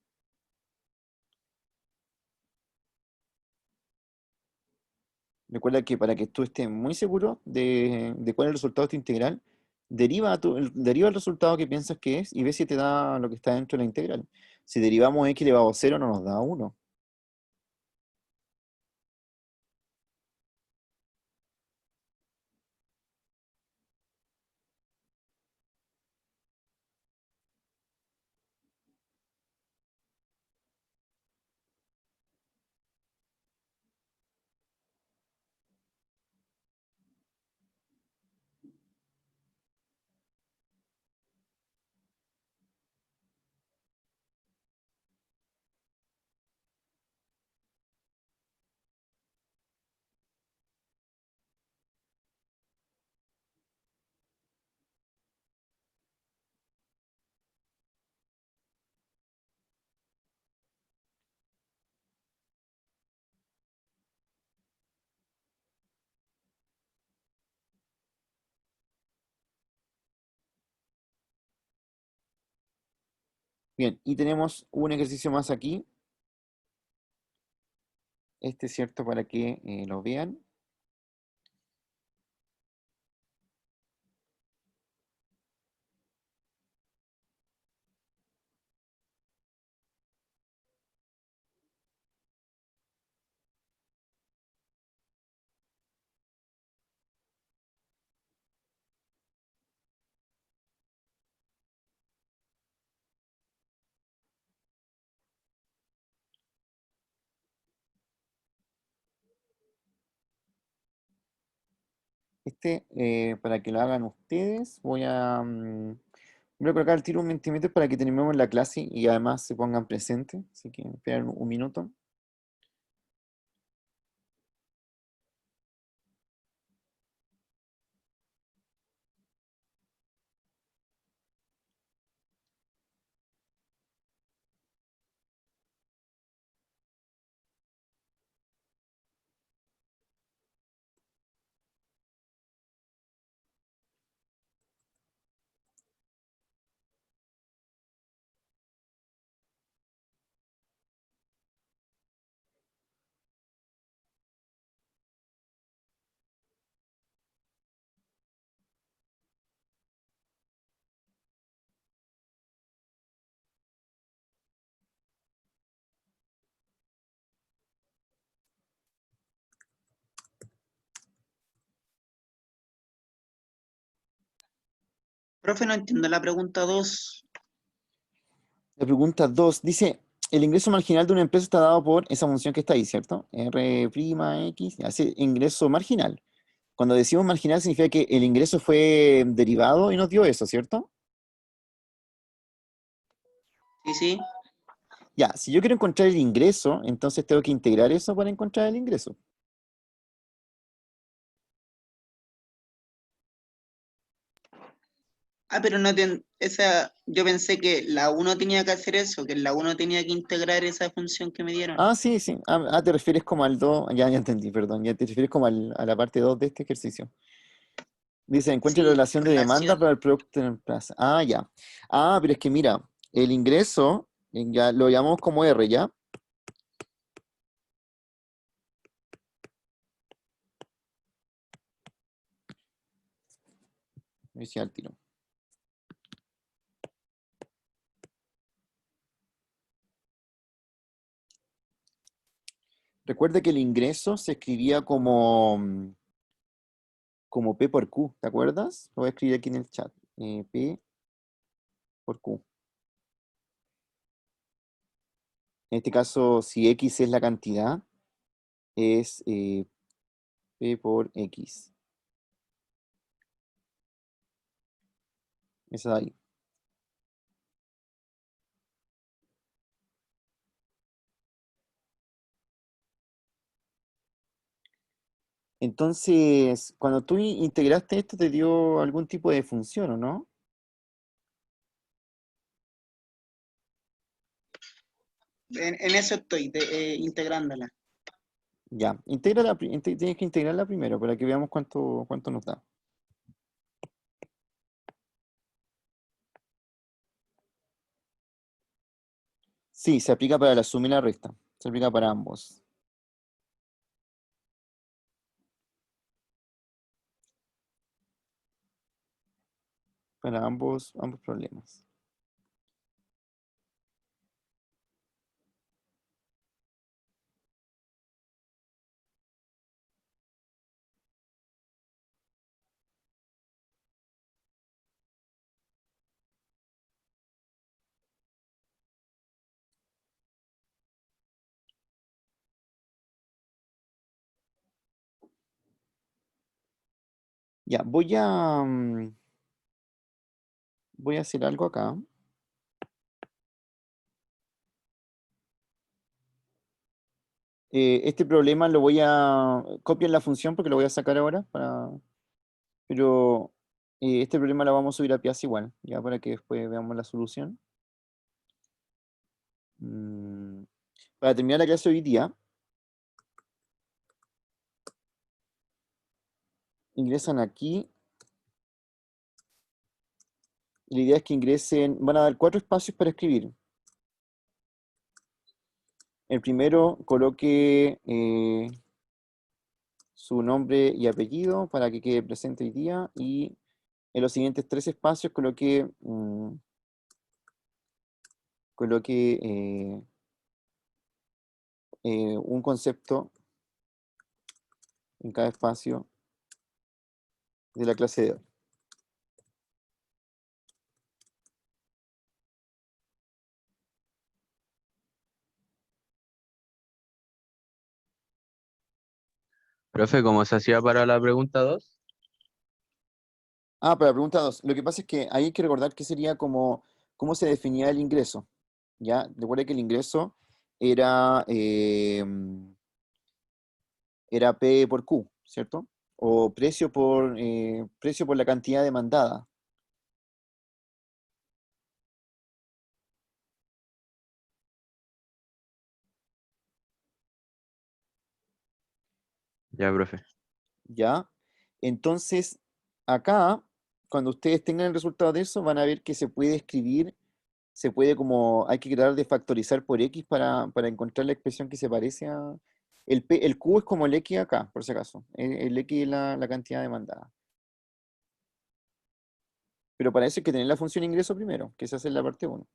Speaker 1: Recuerda que para que tú estés muy seguro de cuál es el resultado de esta integral, deriva el resultado que piensas que es y ve si te da lo que está dentro de la integral. Si derivamos x elevado a 0 no nos da 1. Bien, y tenemos un ejercicio más aquí. Este es cierto para que lo vean. Para que lo hagan ustedes, voy a colocar al tiro un Mentimeter para que terminemos la clase y además se pongan presentes. Así que esperen un minuto.
Speaker 2: Profe, no entiendo la pregunta 2.
Speaker 1: La pregunta 2 dice, el ingreso marginal de una empresa está dado por esa función que está ahí, ¿cierto? R', ya, ese ingreso marginal. Cuando decimos marginal significa que el ingreso fue derivado y nos dio eso, ¿cierto?
Speaker 2: Sí, sí.
Speaker 1: Ya, si yo quiero encontrar el ingreso, entonces tengo que integrar eso para encontrar el ingreso.
Speaker 2: Pero no yo pensé que la uno tenía que hacer eso, que la uno tenía que integrar esa función que me dieron.
Speaker 1: Ah, sí, sí. Te refieres como al 2. Ya entendí, perdón. Ya te refieres como a la parte 2 de este ejercicio. Dice, encuentra la
Speaker 2: Sí,
Speaker 1: relación de demanda
Speaker 2: relación.
Speaker 1: para el producto en plaza. Ah, ya. Ah, pero es que mira, el ingreso, ya lo llamamos como R, ¿ya? Me decía al tiro. Recuerda que el ingreso se escribía como P por Q, ¿te acuerdas? Lo voy a escribir aquí en el chat. P por Q. En este caso, si X es la cantidad, es P por X. Esa de ahí. Entonces, cuando tú integraste esto, te dio algún tipo de función, ¿o no?
Speaker 2: En eso estoy, integrándola.
Speaker 1: Ya, tienes que integrarla primero para que veamos cuánto nos da. Sí, se aplica para la suma y la resta. Se aplica para ambos. Para ambos problemas. Ya, voy a hacer algo acá. Este problema lo voy a copiar la función porque lo voy a sacar ahora, pero este problema lo vamos a subir a Piazza igual, ya para que después veamos la solución. Mm, Para terminar la clase hoy día, ingresan aquí. Y la idea es que ingresen, van a dar 4 espacios para escribir. el primero coloque su nombre y apellido para que quede presente hoy día, y en los siguientes 3 espacios coloque un concepto en cada espacio de la clase de hoy.
Speaker 3: Profe, ¿cómo se hacía para la pregunta 2?
Speaker 1: Ah, para la pregunta 2. Lo que pasa es que ahí hay que recordar que sería como cómo se definía el ingreso. ¿Ya? Recuerda que el ingreso era, era P por Q, ¿cierto? O precio por la cantidad demandada.
Speaker 3: Ya, profe.
Speaker 1: ¿Ya? Entonces, acá, cuando ustedes tengan el resultado de eso, van a ver que se puede escribir, hay que tratar de factorizar por X para encontrar la expresión que se parece a... el Q es como el X acá, por si acaso. El X es la cantidad demandada. Pero para eso hay que tener la función ingreso primero, que se hace en la parte 1.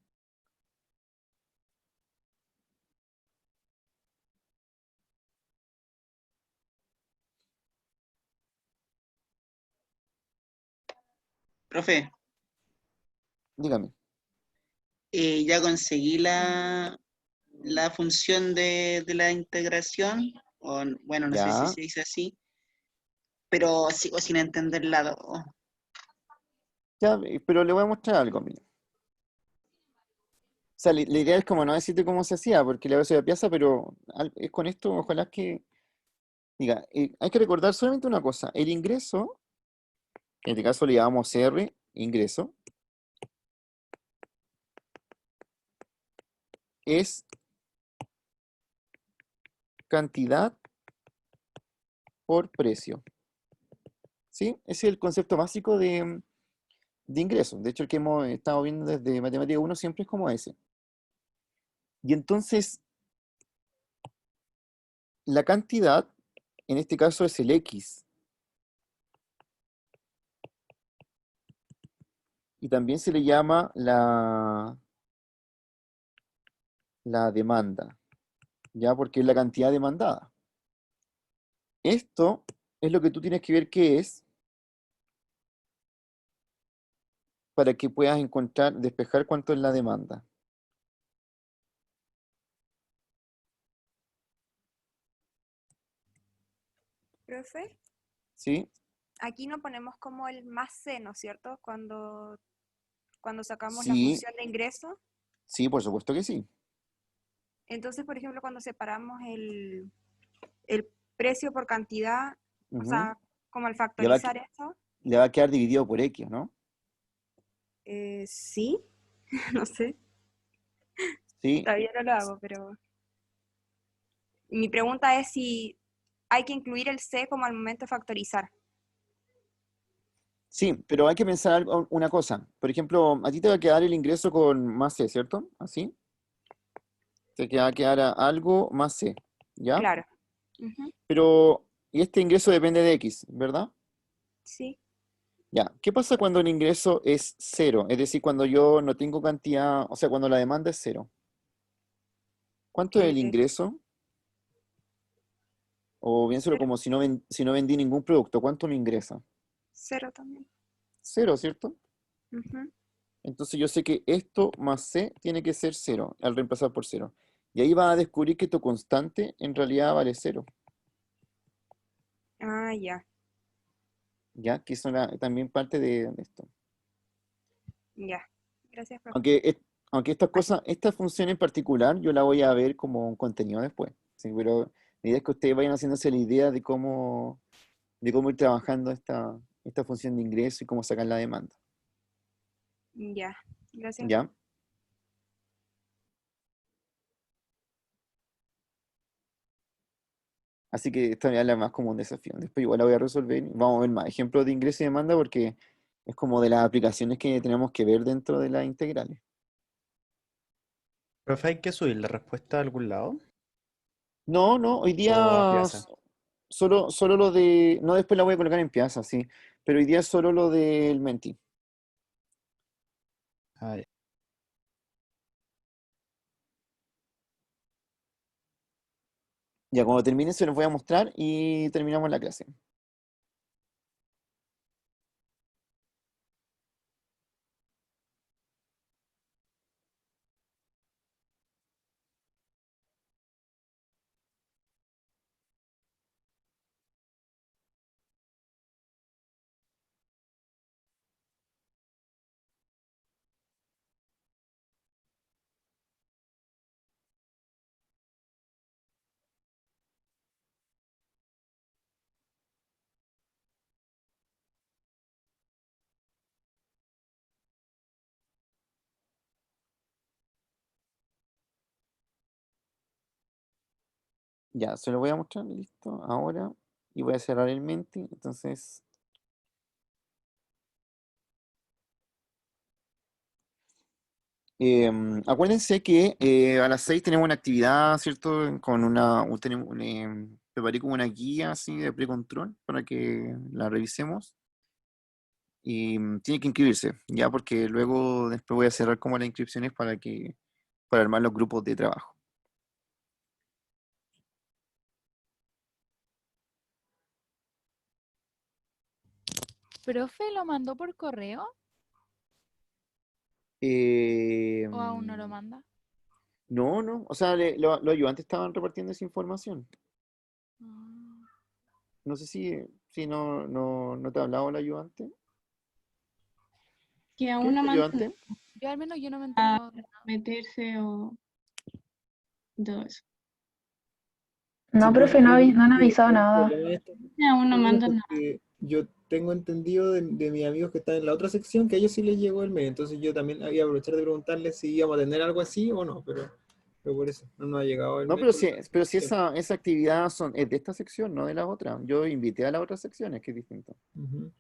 Speaker 2: Profe,
Speaker 1: Dígame.
Speaker 2: ya conseguí la función de la integración, o bueno, no sé si
Speaker 1: Ya,
Speaker 2: se dice así, pero sigo sin entender la 2.
Speaker 1: ya, pero le voy a mostrar algo, mire. O sea, la idea es como no decirte cómo se hacía, porque la veces de pieza, pero es con esto, ojalá que... Diga, hay que recordar solamente una cosa. El ingreso, en este caso le llamamos R, ingreso, es cantidad por precio. ¿Sí? Ese es el concepto básico de ingreso. De hecho, el que hemos estado viendo desde Matemática 1 siempre es como ese. Y entonces, la cantidad, en este caso, es el X. Y también se le llama la demanda, ¿ya? Porque es la cantidad demandada. Esto es lo que tú tienes que ver qué es para que puedas despejar cuánto es la demanda.
Speaker 5: Profe,
Speaker 1: ¿Sí?
Speaker 5: aquí no ponemos como el más C, ¿no es cierto? Cuando sacamos la
Speaker 1: Sí,
Speaker 5: función de ingreso.
Speaker 1: sí, por supuesto que sí.
Speaker 5: Entonces, por ejemplo, cuando separamos el precio por cantidad, o
Speaker 1: Ujú.
Speaker 5: sea, como al
Speaker 1: Le va, a
Speaker 5: factorizar esto,
Speaker 1: le va a quedar dividido por X, ¿no?
Speaker 5: sí, no sé,
Speaker 1: Sí,
Speaker 5: todavía no lo hago, pero mi pregunta es si hay que incluir el C como al momento de factorizar.
Speaker 1: sí, pero hay que pensar una cosa. Por ejemplo, a ti te va a quedar el ingreso con más C, ¿cierto? ¿Así? Te va a quedar algo más C, ¿ya?
Speaker 5: Claro. Ujú,
Speaker 1: Pero, y este ingreso depende de X, ¿verdad?
Speaker 5: sí.
Speaker 1: Ya. ¿Qué pasa cuando el ingreso es cero? Es decir, cuando yo no tengo cantidad, o sea, cuando la demanda es cero. ¿Cuánto es el
Speaker 5: Eh,
Speaker 1: ingreso? O piénsalo
Speaker 5: cero,
Speaker 1: como si no vendí ningún producto, ¿cuánto me ingresa?
Speaker 5: cero también.
Speaker 1: Cero, ¿cierto?
Speaker 5: Ujú.
Speaker 1: Entonces yo sé que esto más C tiene que ser cero, al reemplazar por cero. Y ahí vas a descubrir que tu constante en realidad vale cero,
Speaker 5: Ah, ya,
Speaker 1: ¿ya? Que eso también parte de esto.
Speaker 5: ya. Gracias, profe.
Speaker 1: Aunque, aunque estas
Speaker 5: Ay,
Speaker 1: cosas, esta función en particular, yo la voy a ver como un contenido después. ¿Sí? Pero la idea es que ustedes vayan haciéndose la idea de cómo ir trabajando esta función de ingreso y cómo sacar la demanda.
Speaker 5: ya, gracias.
Speaker 1: ¿Ya? Así que esta es la más como un desafío. Después igual la voy a resolver. Vamos a ver más ejemplos de ingreso y demanda porque es como de las aplicaciones que tenemos que ver dentro de las integrales.
Speaker 6: Profe, ¿hay que subir la respuesta a algún lado?
Speaker 1: No, no, hoy
Speaker 6: O a
Speaker 1: día
Speaker 6: Piazza.
Speaker 1: solo lo de. No, después la voy a colocar en Piazza, sí. Pero hoy día solo lo del Menti.
Speaker 6: Ah, ya.
Speaker 1: Ya cuando termine se los voy a mostrar y terminamos la clase. Ya, se lo voy a mostrar, listo, ahora. Y voy a cerrar el Menti. Entonces, acuérdense que a las 6 tenemos una actividad, ¿cierto? Con preparé como una guía así de precontrol para que la revisemos. Y tiene que inscribirse, ya, porque luego después voy a cerrar como las inscripciones para armar los grupos de trabajo.
Speaker 7: ¿Profe lo mandó por correo
Speaker 1: Eh,
Speaker 7: o aún no lo manda?
Speaker 1: no, no, o sea, los ayudantes estaban repartiendo esa información.
Speaker 7: Ah.
Speaker 1: No sé si no te ha hablado el ayudante.
Speaker 8: Que
Speaker 1: ¿Qué
Speaker 8: aún
Speaker 1: es
Speaker 8: no
Speaker 1: el
Speaker 8: mandan
Speaker 1: ayudante?
Speaker 7: Yo al menos yo no me he
Speaker 8: a
Speaker 7: enterado de nada.
Speaker 8: meterse o todo eso.
Speaker 9: No,
Speaker 10: Sí,
Speaker 9: profe, no, no han avisado
Speaker 10: el
Speaker 9: nada.
Speaker 10: problema de esto
Speaker 8: Aún no
Speaker 10: es
Speaker 8: mandan nada.
Speaker 10: porque yo tengo entendido de mis amigos que están en la otra sección que a ellos sí les llegó el mail, entonces yo también había aprovechar de preguntarles si íbamos a tener algo así o no, pero por eso no nos ha llegado el
Speaker 1: No,
Speaker 10: mail.
Speaker 1: pero si esa actividad es de esta sección, no de la otra. Yo invité a las otras secciones, que es distinto.
Speaker 10: Ujú.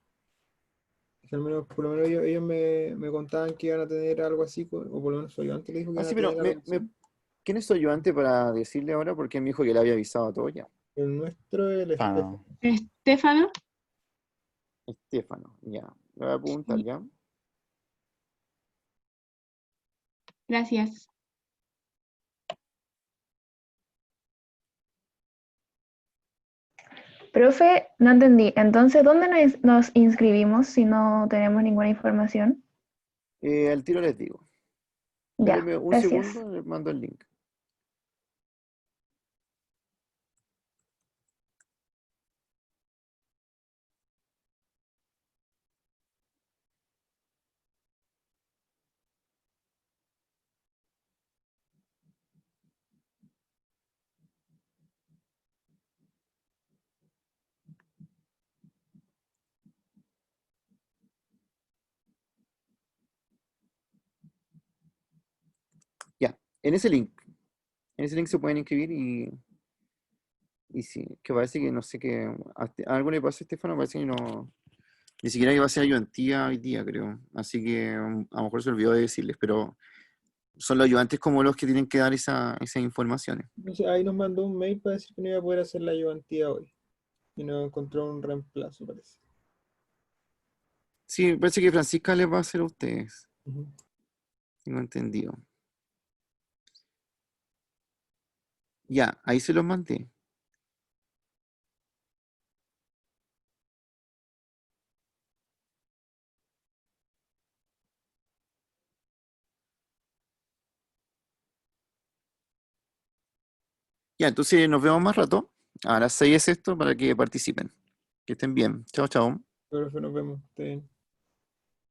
Speaker 10: Que al menos, por lo menos ellos me contaban que iban a tener algo así, o por lo menos su ayudante le dijo que
Speaker 1: Ah,
Speaker 10: iban
Speaker 1: sí,
Speaker 10: a
Speaker 1: pero
Speaker 10: tener algo así.
Speaker 1: ¿quién es su ayudante para decirle ahora? Porque él me dijo que le había avisado a todos ya.
Speaker 10: El nuestro, el
Speaker 6: Ah,
Speaker 10: Estefano.
Speaker 6: no.
Speaker 8: Estefano,
Speaker 1: Estefano, ya. Le voy a preguntar, ¿ya?
Speaker 8: gracias.
Speaker 9: Profe, no entendí. Entonces, ¿dónde nos inscribimos si no tenemos ninguna información?
Speaker 1: Al tiro les digo.
Speaker 9: Ya,
Speaker 1: Espérenme un
Speaker 9: gracias.
Speaker 1: segundo, les mando el link. Ya, en ese link se pueden inscribir y sí, que parece que no sé qué, algo le pasó a Estefano, parece que no, ni siquiera iba a ser ayudantía hoy día, creo. Así que a lo mejor se olvidó de decirles, pero son los ayudantes como los que tienen que dar esas informaciones.
Speaker 10: Entonces, ahí nos mandó un mail para decir que no iba a poder hacer la ayudantía hoy. Y nos encontró un reemplazo, parece.
Speaker 1: Sí, parece que Francisca les va a hacer a ustedes,
Speaker 10: Ujú.
Speaker 1: tengo entendido. Ya, ahí se los mandé. Ya, entonces nos vemos más rato. A las 6 es esto para que participen. Que estén bien. Chao, chao.
Speaker 10: Profe, nos vemos. Esté bien.